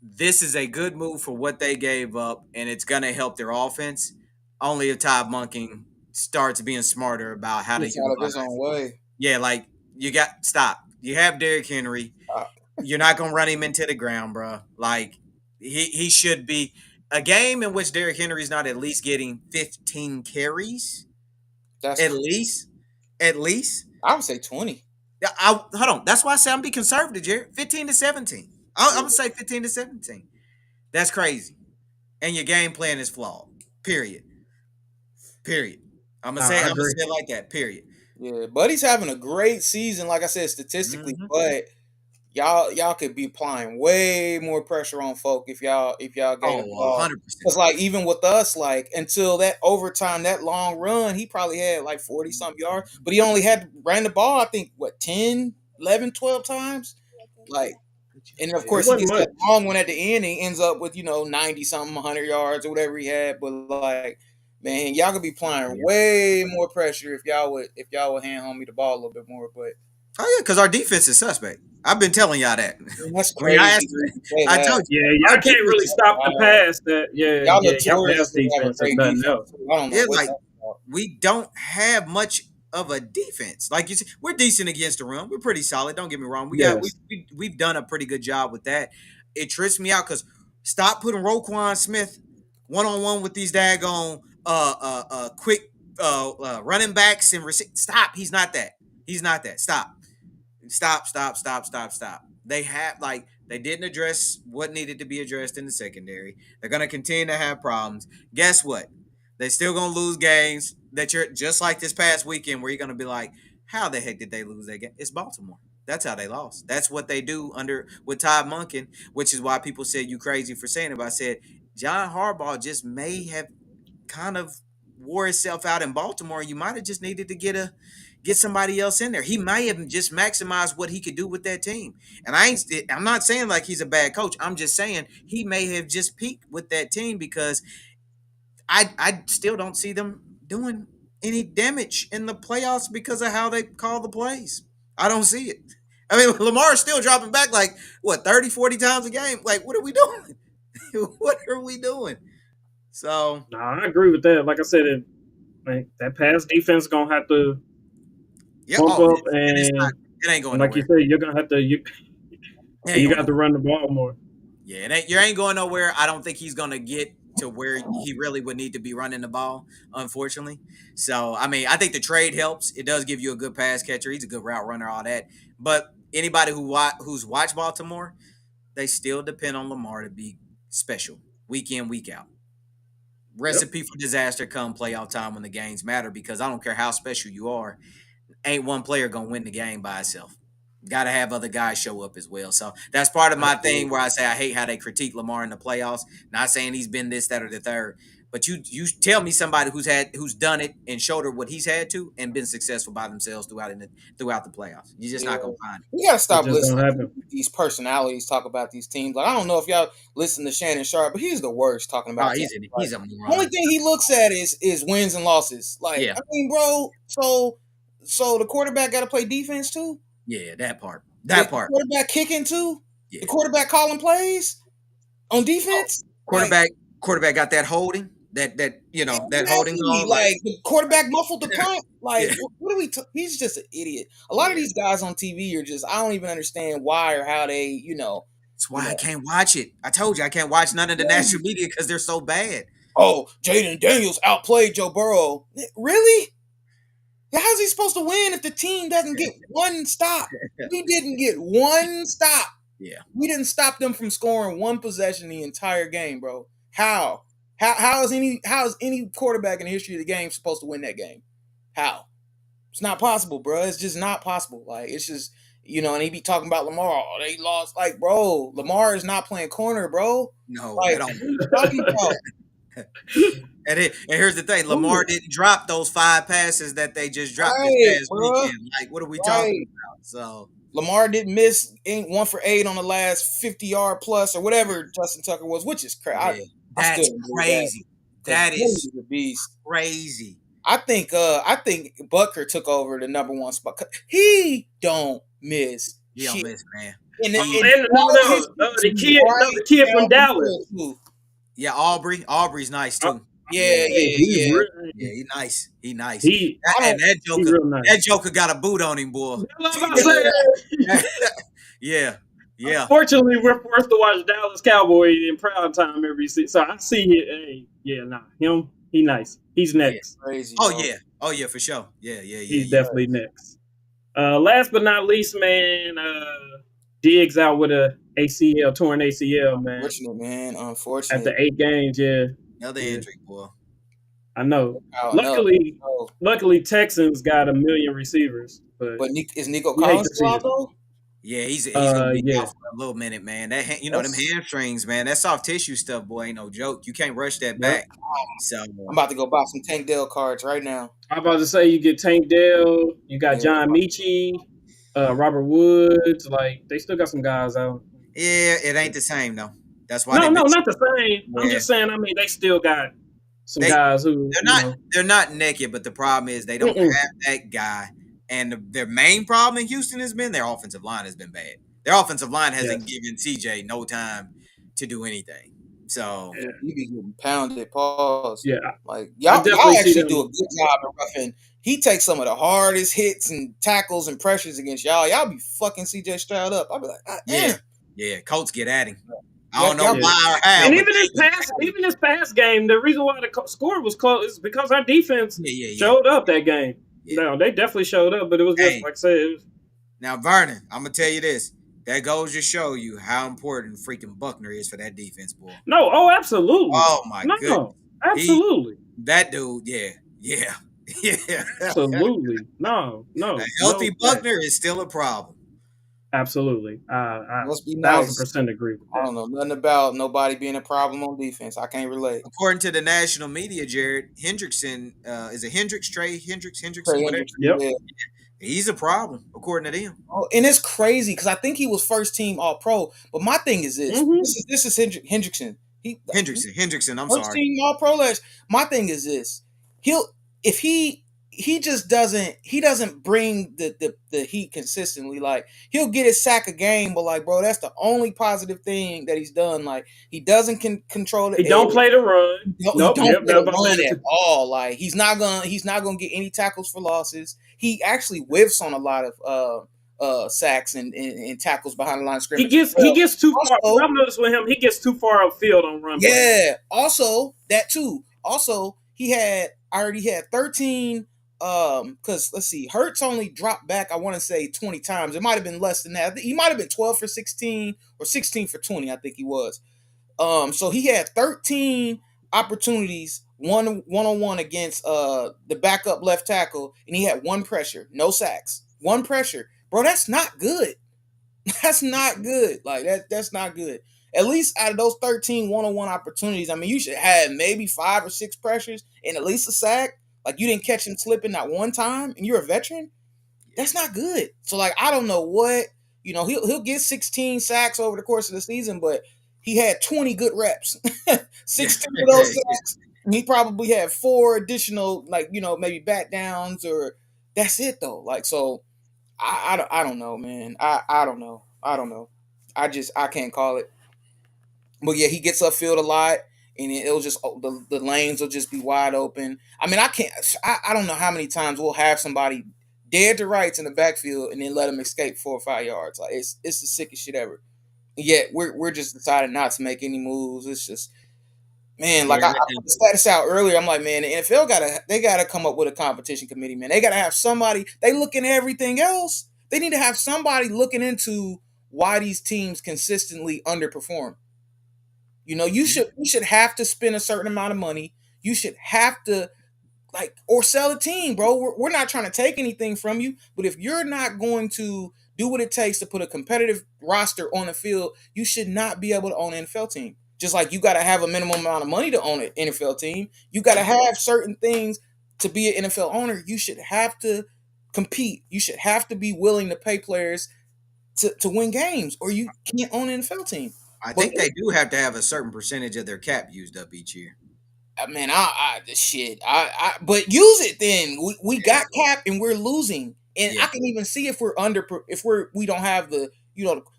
this is a good move for what they gave up, and it's going to help their offense. Only if Todd Monken starts being smarter about how to He's out of utilize. his own way. Yeah, like you got stop. You have Derrick Henry. Uh, You're not gonna run him into the ground, bro. Like he should be a game in which Derrick Henry's not at least getting 15 carries. that's At least, at least. I would say 20. Yeah, hold on. That's why I say I'm be conservative, Jared. 15 to 17. I'm gonna say 15 to 17. That's crazy. And your game plan is flawed. Period. Period. I I'm gonna agree. say it like that. Period. Yeah, Buddy's having a great season, like I said, statistically, Mm-hmm. but y'all could be applying way more pressure on folk if y'all gave Oh, him the ball. 100%. Because like even with us, like until that overtime, that long run, he probably had like 40 something yards, but he only had ran the ball, I think, what 10, 11, 12 times. Like, and of It course he wasn't gets much. that long one at the end, and he ends up with 90 something, 100 yards or whatever he had. But like, man, y'all could be applying Yeah. way more pressure if y'all would hand homie the ball a little bit more. But Oh yeah, because our defense is suspect. I've been telling y'all that. man, that's When y'all crazy asked to me, say I that. told you Yeah, our y'all can't really defense. stop the Wow. pass. That Y'all y'all pass notoriously have a defense is great nothing defense. else. Too. I don't know Yeah, what like that's about. we don't have much of a defense. Like you said, we're decent against the run. We're pretty solid. Don't get me wrong. Yes. We've done a pretty good job with that. It trips me out because stop putting Roquan Smith one on one with these daggone quick running backs and stop. He's not that. He's not that. Stop. They have they didn't address what needed to be addressed in the secondary. They're gonna continue to have problems. Guess what? They're still gonna lose games that you're just like this past weekend where you're gonna be like, how the heck did they lose that game? It's Baltimore. That's how they lost. That's what they do under with Todd Monken, which is why people said you crazy for saying it. But I said John Harbaugh just may have kind of wore itself out in Baltimore. You might have just needed to get somebody else in there. He might have just maximized what he could do with that team. And I'm not saying like he's a bad coach. I'm just saying he may have just peaked with that team because I still don't see them doing any damage in the playoffs because of how they call the plays. I don't see it. I mean, Lamar's still dropping back like what 30, 40 times a game. Like, what are we doing? What are we doing? So Nah, I agree with that. Like I said, that pass defense gonna have to yeah, bump oh, up, and it's not. and It ain't going like you nowhere. said, you're gonna have to It ain't you going got to nowhere. run the ball more. Yeah, you ain't going nowhere. I don't think he's gonna get to where he really would need to be running the ball, unfortunately. So I mean, I think the trade helps. It does give you a good pass catcher. He's a good route runner, all that. But anybody who's watched Baltimore, they still depend on Lamar to be special week in, week out. recipe for disaster come playoff time when the games matter, because I don't care how special you are, ain't one player gonna win the game by itself. Got to have other guys show up as well. So that's part of my thing where I say I hate how they critique Lamar in the playoffs. Not saying he's been this, that, or the third, but you tell me somebody who's done it and showed her what he's had to and been successful by themselves throughout the playoffs. You're just not gonna find it. We gotta stop just don't listening happen. to these personalities talk about these teams. Like, I don't know if y'all listen to Shannon Sharp, but he's the worst talking about. Oh, he's a The moron. only thing he looks at is wins and losses. Like, Yeah. I mean, bro, so the quarterback got to play defense too. Yeah, that part. The quarterback kicking too. Yeah. The quarterback calling plays on defense. Quarterback got that holding. That holding call. Like the quarterback muffled the punt. Like, Yeah. what are we? He's just an idiot. A lot of these guys on TV are just. I don't even understand why or how they. That's why I can't watch it. I told you I can't watch none of the national media because they're so bad. Oh, Jaden Daniels outplayed Joe Burrow. Really? How's he supposed to win if the team doesn't get one stop? We didn't get one stop. Yeah. We didn't stop them from scoring one possession the entire game, bro. How? How is any quarterback in the history of the game supposed to win that game? How? It's not possible, bro. It's just not possible. Like, it's just, and he be talking about Lamar. Oh, they lost. Like, bro, Lamar is not playing corner, bro. No, Like, what are you talking about? And here's the thing: Lamar didn't drop those 5 passes that they just dropped this past weekend. Like, what are we talking about? So Lamar didn't miss 1 for 8 on the last 50-yard plus or whatever Justin Tucker was, which is crazy. That's crazy. That is the beast. Crazy. I think Butker took over the number 1 spot. He don't miss. He don't miss, man. The kid from Dallas. Yeah, Aubrey's nice too. Yeah. He's nice. He nice. That Joker got a boot on him, boy. Yeah. Unfortunately, we're forced to watch Dallas Cowboy in prime time every season. So I see it. Him. He nice. He's next. Yeah, crazy, oh yeah, for sure. Yeah. He's definitely next. Last but not least, man, Diggs out with a torn ACL, man. Unfortunate, man. Unfortunate. After 8 games, another injury, boy. I know. Luckily, Texans got 1 million receivers. But is Nico Collins still out though? Yeah, he's gonna be out for a little minute, man. That them hamstrings, man. That soft tissue stuff, boy, ain't no joke. You can't rush that back. So I'm about to go buy some Tank Dell cards right now. I'm about to say you get Tank Dell, you got John Michie, Robert Woods. Like, they still got some guys out. Yeah, it ain't the same though. That's why. No, not the same. Yeah. I'm just saying. I mean, they still got some guys who they're not naked, but the problem is they don't have that guy. And their main problem in Houston has been their offensive line has been bad. Their offensive line hasn't given CJ no time to do anything. So he be getting pounded. Pause. Yeah, like y'all actually do a good job of roughing. He takes some of the hardest hits and tackles and pressures against y'all. Y'all be fucking CJ Stroud up. I'll be like, yeah. Colts get at him. I don't know why or how. And even this past game, the reason why the score was close is because our defense showed up that game. Yeah. No, they definitely showed up, but it was just like I said. Now, Vernon, I'm gonna tell you this. That goes to show you how important freaking Buckner is for that defense, boy. No, absolutely. Oh my goodness. Absolutely. That dude, yeah. Absolutely. No. A healthy Buckner is still a problem. Absolutely. I must be nice. 1,000% agree with that. I don't know nothing about nobody being a problem on defense. I can't relate. According to the national media, Jared Hendrickson, is it Hendrickson? Whatever. Yep. Yeah. He's a problem, according to them. Oh, and it's crazy because I think he was first team All Pro. But my thing is this: this is Hendrickson. Hendrickson. I'm first sorry. Team All Pro. My thing is this: he just doesn't bring the heat consistently. Like, he'll get his sack a game, but like, bro, that's the only positive thing that he's done. Like, he doesn't control it. He don't play the run. He don't play the run at all. Like, he's not gonna get any tackles for losses. He actually whiffs on a lot of sacks and tackles behind the line of scrimmage. He gets too far. I've noticed with him, he gets too far upfield on run. Yeah. Also, that too. Also, I already had 13. Because let's see, Hurts only dropped back, I want to say 20 times. It might have been less than that. He might have been 12 for 16 or 16 for 20, I think he was. So he had 13 opportunities one-on-one against the backup left tackle, and he had one pressure, no sacks, one pressure. Bro, that's not good. That's not good. Like that's not good. At least out of those 13 one-on-one opportunities, I mean, you should have maybe 5 or 6 pressures and at least a sack. Like you didn't catch him slipping not one time, and you're a veteran. That's not good. So like I don't know what, he'll get 16 sacks over the course of the season, but he had 20 good reps. 16 of those sacks. And he probably had 4 additional, like, maybe bat downs, or that's it though. Like so I don't know, man. I don't know. I don't know. I can't call it. But yeah, he gets upfield a lot, and it'll just the lanes will just be wide open. I mean, I don't know how many times we'll have somebody dead to rights in the backfield and then let him escape 4 or 5 yards. Like it's the sickest shit ever. And yet we're just deciding not to make any moves. It's just, man, like I put the status out earlier. I'm like, man, the NFL gotta come up with a competition committee, man. They gotta have somebody. They looking at everything else. They need to have somebody looking into why these teams consistently underperform. You should have to spend a certain amount of money. You should have to, like, or sell a team, bro. We're not trying to take anything from you, but if you're not going to do what it takes to put a competitive roster on the field, you should not be able to own an NFL team. Just like you got to have a minimum amount of money to own an NFL team, you got to have certain things to be an NFL owner. You should have to compete. You should have to be willing to pay players to win games, or you can't own an NFL team. I think they do have to have a certain percentage of their cap used up each year. Man, but use it then. We got cap and we're losing, and I can even see if we don't have the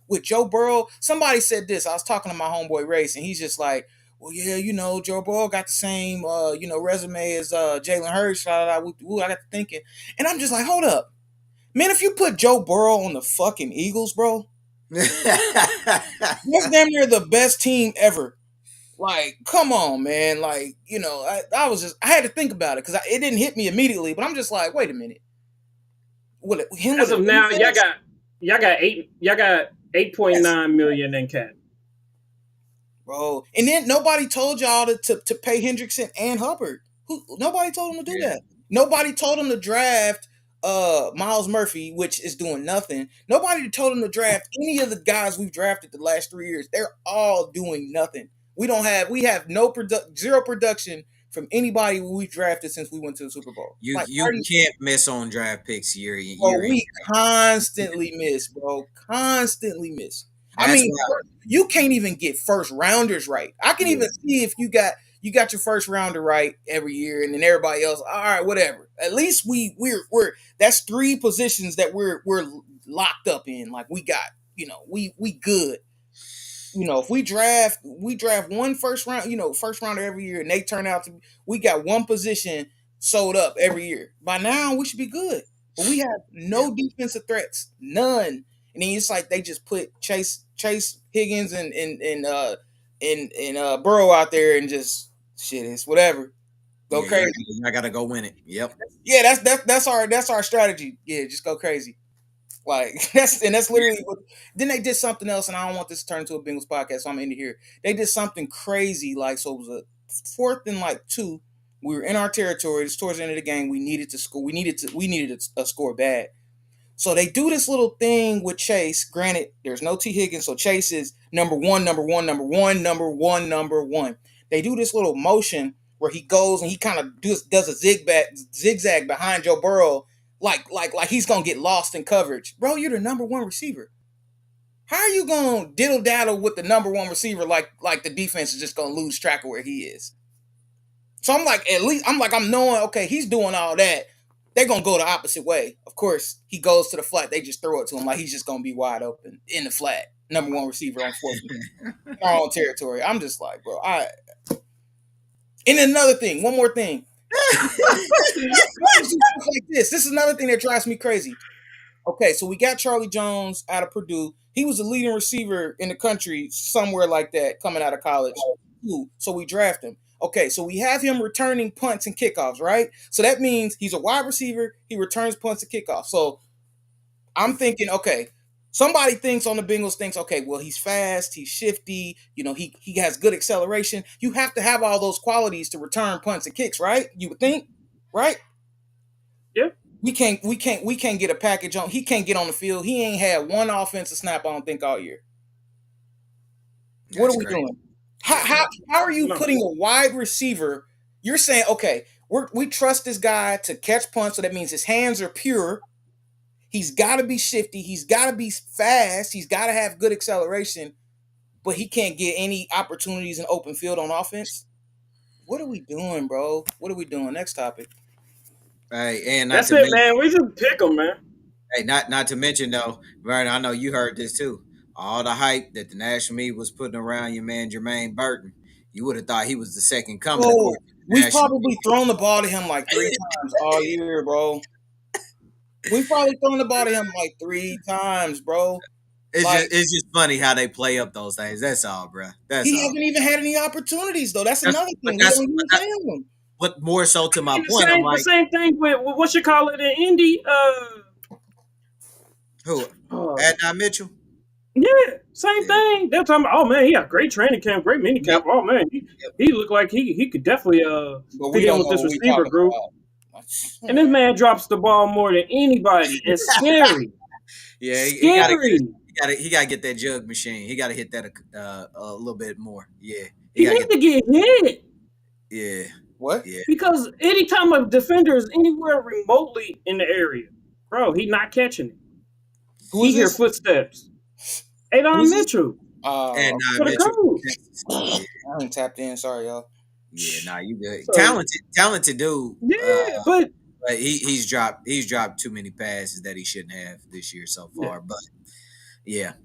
with Joe Burrow. Somebody said this. I was talking to my homeboy Race, and he's just like, well, yeah, Joe Burrow got the same resume as Jalen Hurts. I got to thinking, and I'm just like, hold up, man. If you put Joe Burrow on the fucking Eagles, bro, that's damn near the best team ever. Like, come on, man. Like, I had to think about it because it didn't hit me immediately, but I'm just like, wait a minute. As of now, y'all got 8.9 million in cap, bro. And then nobody told y'all to pay Hendrickson and Hubbard. Nobody told them to do that. Nobody told them to draft Miles Murphy, which is doing nothing. Nobody told them to draft any of the guys we've drafted the last 3 years. They're all doing nothing. We have zero production from anybody we've drafted since we went to the Super Bowl. You can't miss on draft picks year. We constantly miss, bro. Constantly miss. I mean, you can't even get first rounders right. I can even see if you got your first rounder right every year, and then everybody else, all right, whatever. At least we're that's 3 positions that we're locked up in. Like we got, we good. If we draft one first rounder every year, and they turn out to, we got one position sold up every year. By now, we should be good. But we have no defensive threats, none. And then it's like they just put Chase Higgins and Burrow out there, and just shit, it's whatever. Go crazy. I gotta go win it. Yep. Yeah, that's our strategy. Yeah, just go crazy. Like that's literally what. Then they did something else, and I don't want this to turn into a Bengals podcast, so I'm in here. They did something crazy, like, so it was a 4th and 2. We were in our territory. It's towards the end of the game. We needed to score. We needed a score bad. So they do this little thing with Chase. Granted, there's no T. Higgins, so Chase is number one. They do this little motion where he goes and he kind of does a zigzag behind Joe Burrow, like he's gonna get lost in coverage. Bro, you're the number 1 receiver. How are you gonna diddle daddle with the number 1 receiver like the defense is just gonna lose track of where he is? So I'm like, I'm knowing, okay, he's doing all that. They're gonna go the opposite way. Of course, he goes to the flat. They just throw it to him like he's just gonna be wide open in the flat. Number 1 receiver on 4th in our own territory. I'm just like, bro, and another thing, one more thing. Like this is another thing that drives me crazy. Okay, so we got Charlie Jones out of Purdue. He was the leading receiver in the country, somewhere like that, coming out of college. So we draft him. Okay, so we have him returning punts and kickoffs, right? So that means he's a wide receiver. He returns punts and kickoffs. So I'm thinking, okay, Somebody thinks on the Bengals thinks, okay, well, he's fast, he's shifty, he has good acceleration. You have to have all those qualities to return punts and kicks, right? You would think, right? Yeah. We can't get a package on. He can't get on the field. He ain't had one offensive snap, I don't think, all year. What are we doing? How are you putting a wide receiver? You're saying, okay, we trust this guy to catch punts, so that means his hands are pure. He's got to be shifty. He's got to be fast. He's got to have good acceleration, but he can't get any opportunities in open field on offense. What are we doing, bro? What are we doing? Next topic. Hey, and that's it, man. We just pick them, man. Hey, not to mention though, Vernon, I know you heard this too. All the hype that the national media was putting around your man Jermaine Burton, you would have thought he was the second coming. Oh, we've probably thrown the ball to him like 3 times all year, bro. We've probably thrown the ball to him like 3 times, bro. It's just funny how they play up those things. That's all, bro. He hasn't even had any opportunities, though. That's another thing. But more so to my point, the same thing with what you call it in Indy. Who? Adnan Mitchell. Yeah, same thing. They're talking about, oh man, he had great training camp, great mini camp. Oh man, he looked like he could definitely fit in with this receiver group. And this man drops the ball more than anybody. It's scary. Yeah, scary. He gotta get that jug machine. He gotta hit that a little bit more. Yeah, he needs to get hit. Yeah. What? Yeah. Because anytime a defender is anywhere remotely in the area, bro, he's not catching it. He hears footsteps. Adon Mitchell. And Mitchell. I haven't tapped in. Sorry, y'all. Yeah, you good. So, talented dude. Yeah, but he's dropped too many passes that he shouldn't have this year so far. Yeah. But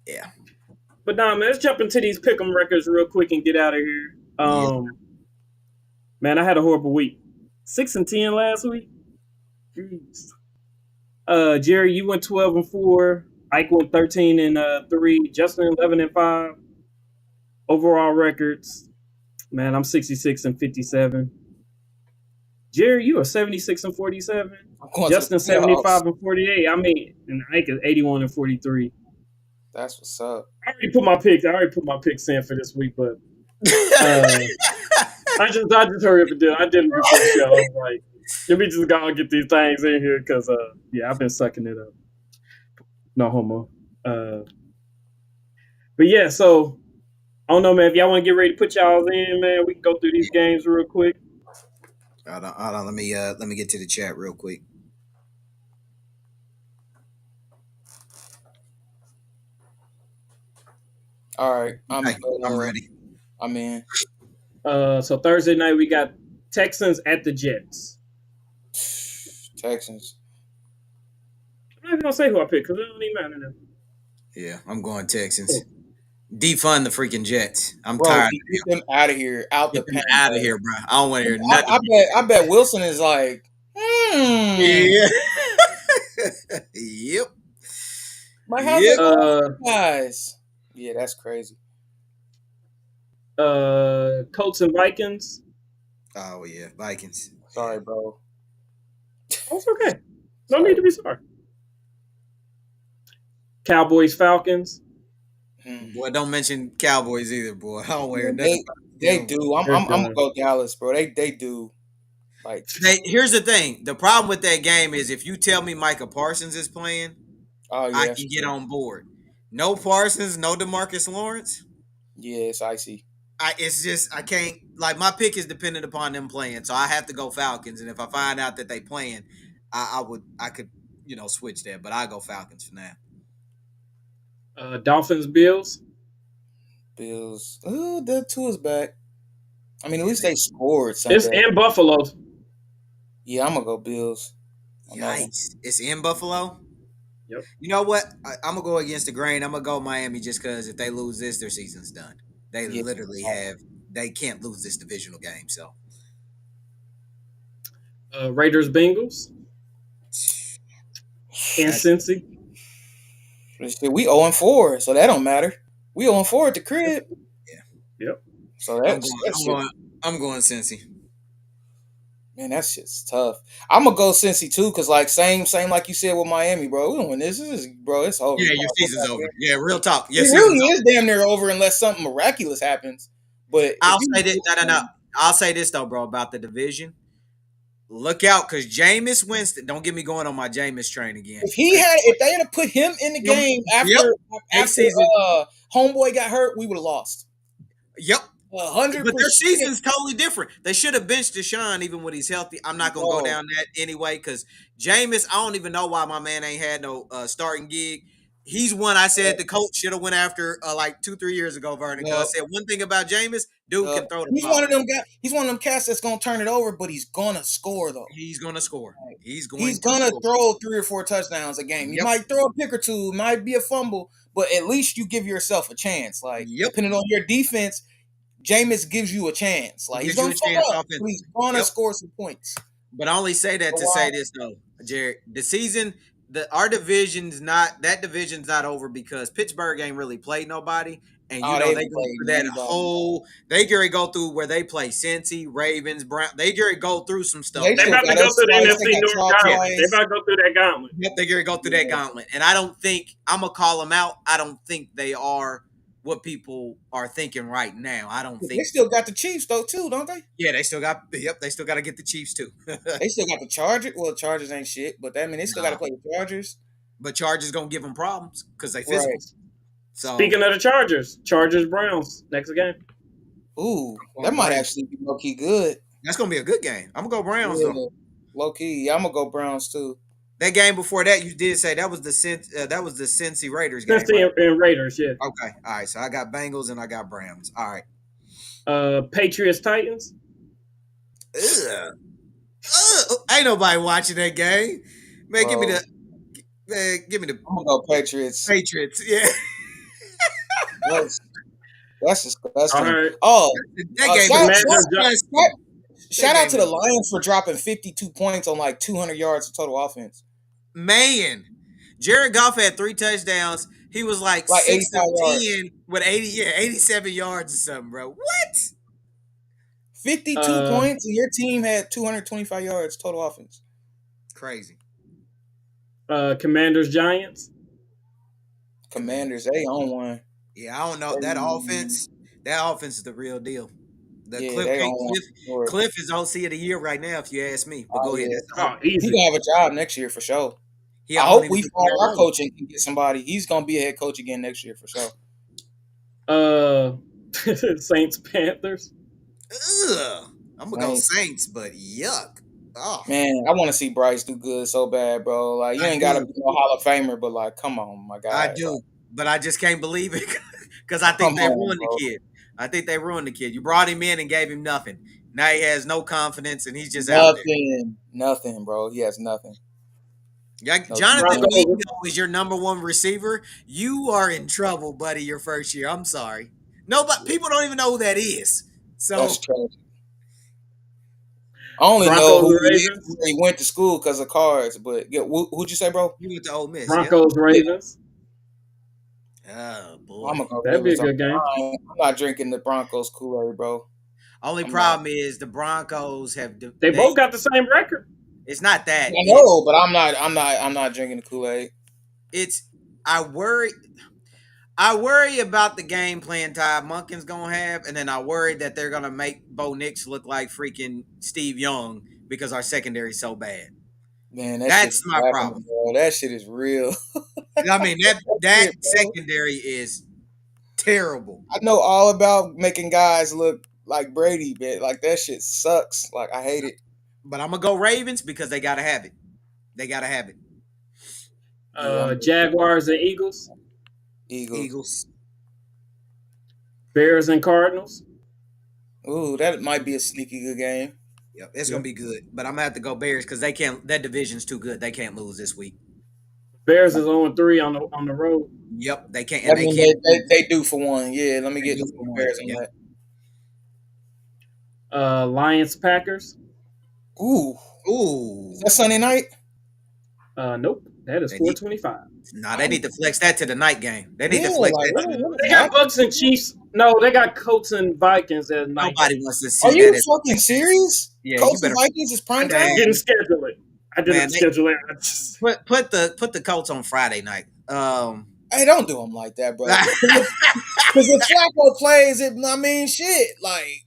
yeah. But man, let's jump into these pick'em records real quick and get out of here. Man, I had a horrible week. 6-10 last week. Jeez. Jerry, you went 12-4. Ike went 13-3. Justin 11-5. Overall records. Man, I'm 66-57. Jerry, you are 76-47. Justin 75-48. I mean, and Ike is 81-43. That's what's up. I already put my picks in for this week, but I just hurry up and did. I didn't before the show. I was like, let me just go and get these things in here because I've been sucking it up. No homo. But yeah, so I don't know, man. If y'all want to get ready to put y'all in, man, we can go through these games real quick. Hold on. Let me get to the chat real quick. All right, I'm ready. I'm in. So Thursday night we got Texans at the Jets. Texans. I'm not even gonna say who I picked because it don't even matter now. Yeah, I'm going Texans. Defund the freaking Jets. I'm tired. Get them out of here. Out of here, bro. I don't want to hear nothing. I bet Wilson is like, Yeah. Yep. Guys. Yeah, that's crazy. Colts and Vikings. Oh yeah, Vikings. Sorry, bro. That's okay. No need to be sorry. Cowboys Falcons. Boy, don't mention Cowboys either, boy. I don't wear nothing. They do. I'm gonna go Dallas, bro. They do. Like, here's the thing. The problem with that game is if you tell me Micah Parsons is playing, I can get on board. No Parsons, no DeMarcus Lawrence. Yeah, it's icy. It's just I can't. Like, my pick is dependent upon them playing, so I have to go Falcons. And if I find out that they playing, I could switch that, but I go Falcons for now. Dolphins Bills. Oh, the two is back. I mean, at least they scored something. It's in Buffalo. Yeah, I'm gonna go Bills. Yikes! It's in Buffalo. Yep. You know what? I'm gonna go against the grain. I'm gonna go Miami just because if they lose this, their season's done. They literally they can't lose this divisional game. So Raiders Bengals. And Cincy. We 0-4, so that don't matter. We 0-4 at the crib. Yeah. Yep. So I'm going Cincy. Man, that shit's tough. I'm gonna go Cincy too, cause like same like you said with Miami, bro. We don't win this. Bro, it's over. Yeah, your season's over. Yeah, real talk. It Your really season's over. is damn near over unless something miraculous happens. But if I'll you say this. No. I'll say this though, bro, about the division. Look out, because Jameis Winston. Don't get me going on my Jameis train again. if they had put him in the game Yep. after homeboy got hurt, we would have lost. Yep. 100%. But their season's totally different. They should have benched Deshaun even when he's healthy. I'm not gonna go down that anyway, because Jameis, I don't even know why my man ain't had no starting gig. He's one I said the coach should have went after like 2-3 years ago, Vernon. Because I said one thing about Jameis, dude can throw the he's ball. one of them guys. He's one of them cats that's gonna turn it over, but he's gonna score though. He's gonna score. He's gonna score. throw 3 or 4 touchdowns a game. You might throw a pick or two, might be a fumble, but at least you give yourself a chance. Like depending on your defense, Jameis gives you a chance. Like he's gonna score some points. But I only say that to say this though, Jared. The season, our division's not over because Pittsburgh ain't really played nobody, and you know they go through that whole. They go through where they play Cincy, Ravens, Brown. They go through some stuff. They about to go through the NFC North gauntlet. They about to go through that gauntlet. Yep, they go through that gauntlet, and I don't think I'm gonna call them out. I don't think they are what people are thinking right now. I don't think they still got the Chiefs though too, don't they? Yeah, they still got. Yep, they still got to get the Chiefs too. They still got the Chargers. Well, Chargers ain't shit, but they still got to play the Chargers. But Chargers gonna give them problems because they physical. Right. So speaking of the Chargers Browns next game. Ooh, that might actually be low key good. That's gonna be a good game. I'm gonna go Browns though. Low key, yeah, I'm gonna go Browns too. That game before that, you did say that was the Cincy Raiders game. Cincy right? and Raiders, yeah. Okay, all right. So I got Bengals and I got Browns. All right. Patriots Titans. Ain't nobody watching that game. Man, give me the. I'm gonna go Patriots. Patriots, yeah. That's disgusting. Right. Oh, that game. Shout out to the Lions for dropping 52 points on like 200 yards of total offense. Man, Jared Goff had 3 touchdowns. He was like 6 of 10 with 87 yards or something, bro. What? 52 points and your team had 225 yards total offense. Crazy. Commanders Giants. Commanders, they own one. Yeah, I don't know. That offense is the real deal. Cliff is OC of the year right now, if you ask me. But go ahead. Easy. He's gonna have a job next year for sure. I hope we fire our coach and can get somebody. He's gonna be a head coach again next year for sure. Saints Panthers. I'm gonna go Saints, but yuck. Oh man, I want to see Bryce do good so bad, bro. Like you ain't gotta be no Hall of Famer, but like, come on, my guy. I do, but I just can't believe it because I think they ruined the kid. I think they ruined the kid. You brought him in and gave him nothing. Now he has no confidence, and he's just out there. Nothing, bro. He has nothing. Yeah, Jonathan Mingo is your number 1 receiver. You are in trouble, buddy. Your first year. I'm sorry. People don't even know who that is. So that's tragic. I only know who he went to school because of cards. But who'd you say, bro? You went to Ole Miss. Broncos Ravens. Oh boy, I'm gonna go that'd be a good game. I'm not drinking the Broncos Kool-Aid, bro. Only problem is the Broncos have. They both got the same record. It's not that. I know, but I'm not drinking the Kool-Aid. I worry about the game plan Ty Monken's gonna have, and then I worry that they're gonna make Bo Nix look like freaking Steve Young because our secondary is so bad. Man, that's my problem. Bro. That shit is real. I mean that secondary is terrible. I know all about making guys look like Brady, but like that shit sucks. Like I hate it. But I'm gonna go Ravens because they gotta have it. Jaguars and Eagles. Eagles. Bears and Cardinals. Ooh, that might be a sneaky good game. Yep, it's gonna be good. But I'm gonna have to go Bears because they can't. That division's too good. They can't lose this week. Bears is 0-3 on the road. Yep, they can't. And they do for one. Yeah, let me get the Bears on that. Lions Packers. Ooh. Is that Sunday night? Nope. That is They need, 425. nah, they need to flex that to the night game. They need Yeah, to flex like that to the what They is got happening? Bucks and Chiefs. No, they got Colts and Vikings at night. Nobody wants to Are see you that. fucking serious? Yeah, you Colts and better. Vikings is prime Man, I time. didn't schedule it. I didn't Man, they schedule it. I just, put the Colts on Friday night. Hey, don't do them like that, bro. Because if Flacco plays, I mean, shit, like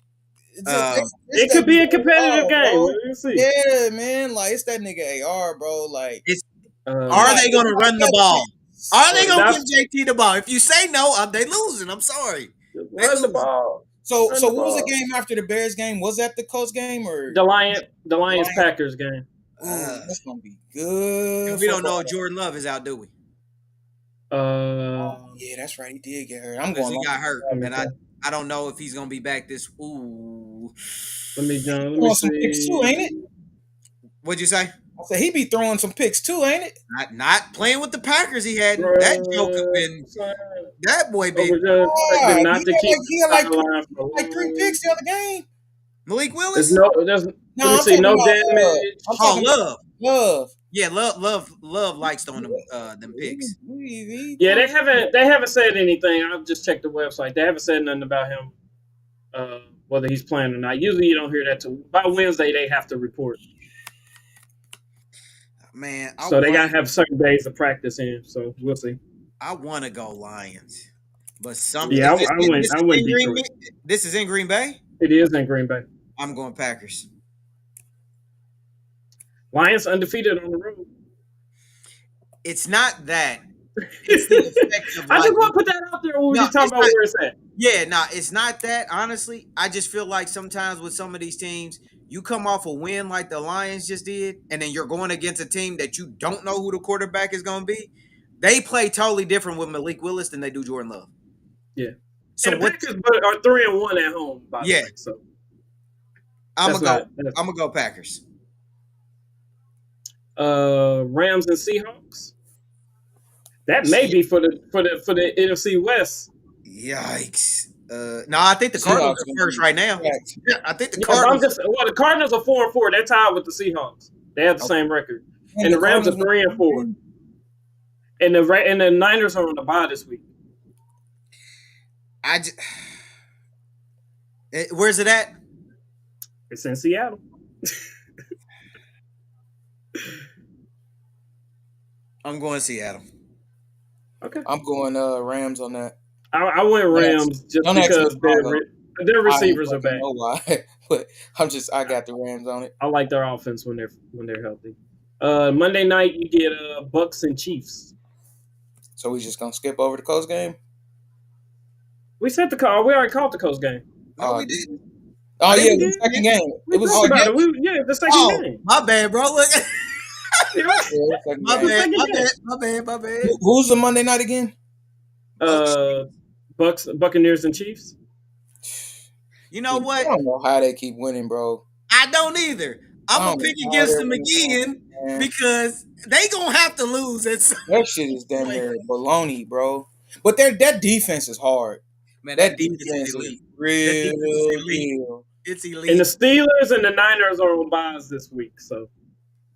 it's it that could be a nigga competitive AR, game. bro. Let's see. Yeah, man, like it's that nigga AR, bro. Like, it's Are Uh, they going to run the ball? Are they going to that's give JT the ball? If you say no, they losing. I'm sorry. They run the losing. ball. so Run the what was the ball. game after the Bears game? Was that the Colts game or The Lions Lions? Packers game. Ooh, that's gonna be And good we don't know football. if Jordan Love is out, do we? Uh, Oh, yeah, that's right. He did get hurt. I'm Because going. he got hurt, let me and I don't know if he's going to be back this. Ooh, let me Throwing some picks too, ain't it? see. what'd you say? I said he be throwing some picks too, ain't it? Not playing with the Packers. He hadn't. That joker been. That boy Over been. there Yeah, expected not to keep he had like sideline for like 3 picks the other game. Malik There's Willis. no. There's. Let No, me I'm see. talking No about damage. I'm Oh, talking about Love. Love. Yeah, love likes throwing them picks. Yeah, they haven't said anything. I've just checked the website. They haven't said nothing about him, whether he's playing or not. Usually, you don't hear that till by Wednesday. They have to report, Man, so they gotta have certain days of practice in. So we'll see. I want to go Lions, but Yeah, if I went. this I is went in Green Detroit. this is in Green Bay. It is in Green Bay. I'm going Packers. Lions undefeated on the road. It's not that. It's the effect of I like just want to put that out there when we no, just talk it's about not. where it's at. Yeah, no, it's not that. Honestly, I just feel like sometimes with some of these teams, you come off a win like the Lions just did, and then you're going against a team that you don't know who the quarterback is going to be. They play totally different with Malik Willis than they do Jordan Love. Yeah. So And the what? Packers are 3-1 at home, by the Yeah, way. So I'm that's gonna not. go. I'm gonna go Packers. Rams and Seahawks. That may be for the NFC West. Yikes. No, I think the Cardinals Seahawks are first right now. cracked. Yeah, I think the Yeah, but Cardinals. the Cardinals are 4-4. They're tied with the Seahawks. They have the Okay. same record, And and the Rams are 3-4. And the Niners are on the bye this week. Where's it at? It's in Seattle. I'm going Seattle. Okay. I'm going Rams on that. I went Rams just Don't ask me because why, though. their I receivers don't are back. know why, but I got the Rams on it. I like their offense when they're healthy. Monday night you get Bucks and Chiefs. So we just gonna skip over the Colts game. We set the call. We already called the Coast game. No, we didn't. Oh Yeah, yeah, we the did. second game. We It was talked about yeah, it. The second game. My bad, bro. Look. Yeah. the second My game. bad. My bad. Who's the Monday night again? Buccaneers and Chiefs. You know what? I don't know how they keep winning, bro. I don't either. I'm gonna pick against them again because they gonna have to lose at some That shit is damn near baloney, bro. But that defense is hard. Man, That defense is real deal. It's elite. And the Steelers and the Niners are on buys this week. So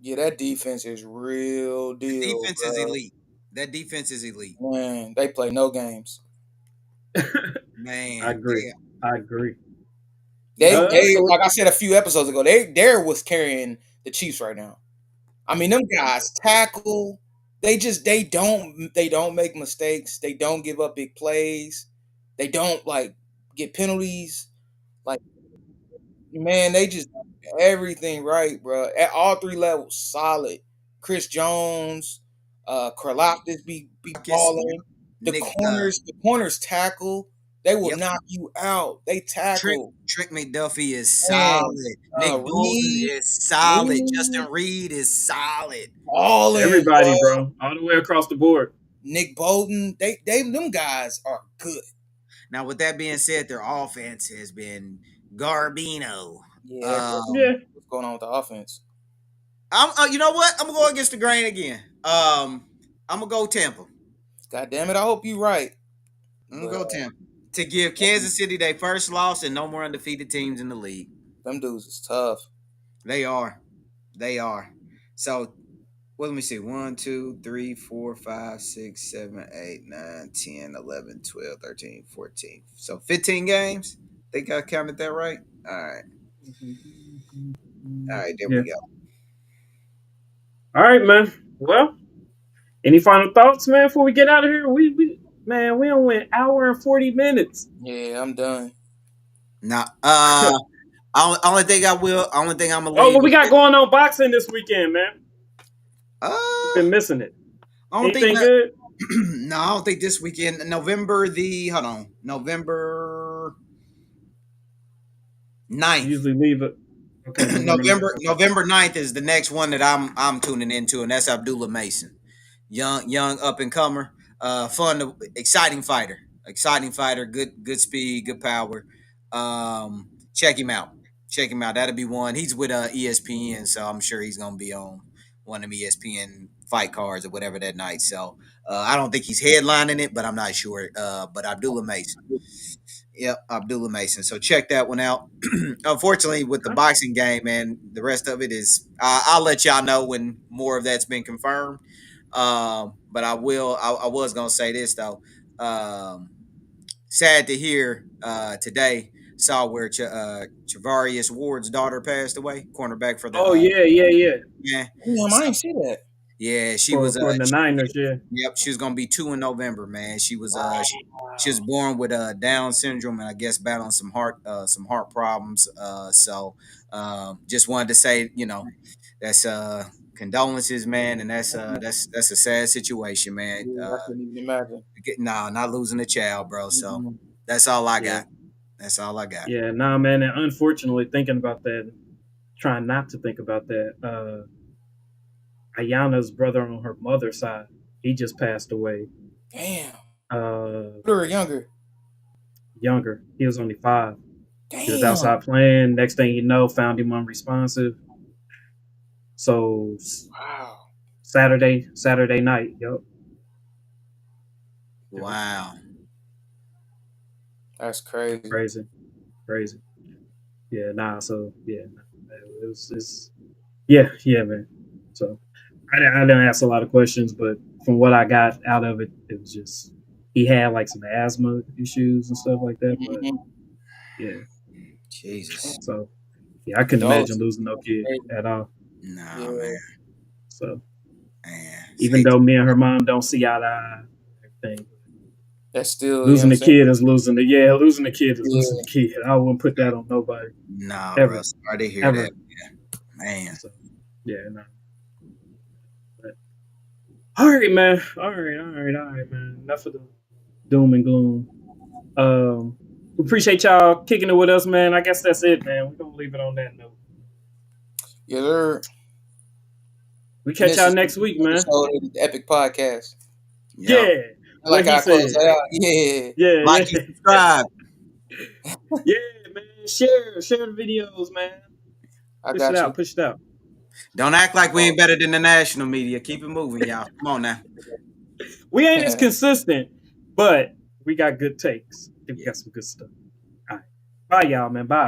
Yeah, that defense is real deal. Defense is elite. That defense is elite. Man, they play no games. Man, I agree. They so- like I said a few episodes ago, they was carrying the Chiefs right now. I mean, them guys tackle. They don't make mistakes. They don't give up big plays. They don't like get penalties. Like, man, they just do everything right, bro. At all 3 levels, solid. Chris Jones, Karlaftis be balling. The corners tackle. They will knock you out. They tackle. Trent McDuffie is solid. Nick Bolton is solid. Reed. Justin Reed is solid. All everybody, bro, all the way across the board. Nick Bolton, them guys are good. Now, with that being said, their offense has been Garbino. Yeah. What's going on with the offense? You know what? I'm gonna go against the grain again. I'm gonna go Tampa. God damn it! I hope you're right. I'm gonna go Tampa to give Kansas City their first loss and no more undefeated teams in the league. Them dudes is tough. They are. So Well, let me see. 1, 2, 3, 4, 5, 6, 7, 8, 9, 10, 11, 12, 13, 14. So 15 games. Think I counted that right? All right. All right, there Yeah. we go. All right, man. Well, any final thoughts, man, before we get out of here? We man, we only went hour and 40 minutes. Yeah, I'm done. Now, only thing I'm gonna Oh, leave what we got with. going on boxing this weekend, man? We've Uh, been missing it. I don't think Anything that. good? No, I don't think this weekend. November 9th. Usually leave it. Okay, November 9th. Okay. November 9th is the next one that I'm tuning into, and that's Abdullah Mason, young up and comer, fun, exciting fighter, good speed, good power. Check him out, That'll be one. He's with ESPN, so I'm sure he's gonna be on one of them ESPN fight cards or whatever that night. So I don't think he's headlining it, but I'm not sure. But Abdullah Mason. Yep, Abdullah Mason. So check that one out. Unfortunately, with the Okay. boxing game, man, the rest of it is. I'll let y'all know when more of that's been confirmed. But I will. I was gonna say this though. Sad to hear today. Saw where Travarius Ward's daughter passed away, cornerback for the Oh yeah. yeah. Damn, I So, ain't see that. yeah, she For was for the Niners, yeah. yep, she was gonna be 2 in November, man. She was Wow. born with Down syndrome and I guess battling some heart problems. So just wanted to say, that's condolences, man, and that's a sad situation, man. Yeah, I couldn't even imagine. Not losing a child, bro. So Mm-mm. that's all I Yeah. got. That's all I got. Yeah, nah, man. And unfortunately, thinking about that, trying not to think about that. Ayana's brother on her mother's side, he just passed away. Damn. Uh, Older or younger? Younger. He was only 5. He was Damn. outside playing. Next thing you know, found him unresponsive. So Wow. Saturday night. Yup. Wow. That's crazy. Crazy. Yeah, nah. So yeah, it's yeah, man. So I didn't ask a lot of questions, but from what I got out of it, it was just he had like some asthma issues and stuff like that. But Mm-hmm. yeah, Jesus. so yeah, I couldn't imagine Condolences. losing no kid Crazy. at all. No, Yeah. man. So Man. even though me and her mom don't see eye to eye, everything, That's still, losing the saying? kid is losing losing the kid is Yeah. losing the kid. I wouldn't put that on nobody No, bro. ever, Sorry to hear ever. that. Man. So yeah, no. But, all right, man. All right, man. Enough of the doom and gloom. We appreciate y'all kicking it with us, man. I guess that's it, man. We're gonna leave it on that note. Yeah, they're. We And catch this y'all is next week, man. episode of the Epic Podcast. Yeah. Yep. I like What how he I close said. that out. Yeah. Yeah, Like yeah. and subscribe. Yeah, man. Share the videos, man. I Push got you. push it out. Don't act like we ain't better than the national media. Keep it moving, y'all. Come on now. We ain't as consistent, but we got good takes. We got some good stuff. All right. Bye, y'all, man. Bye.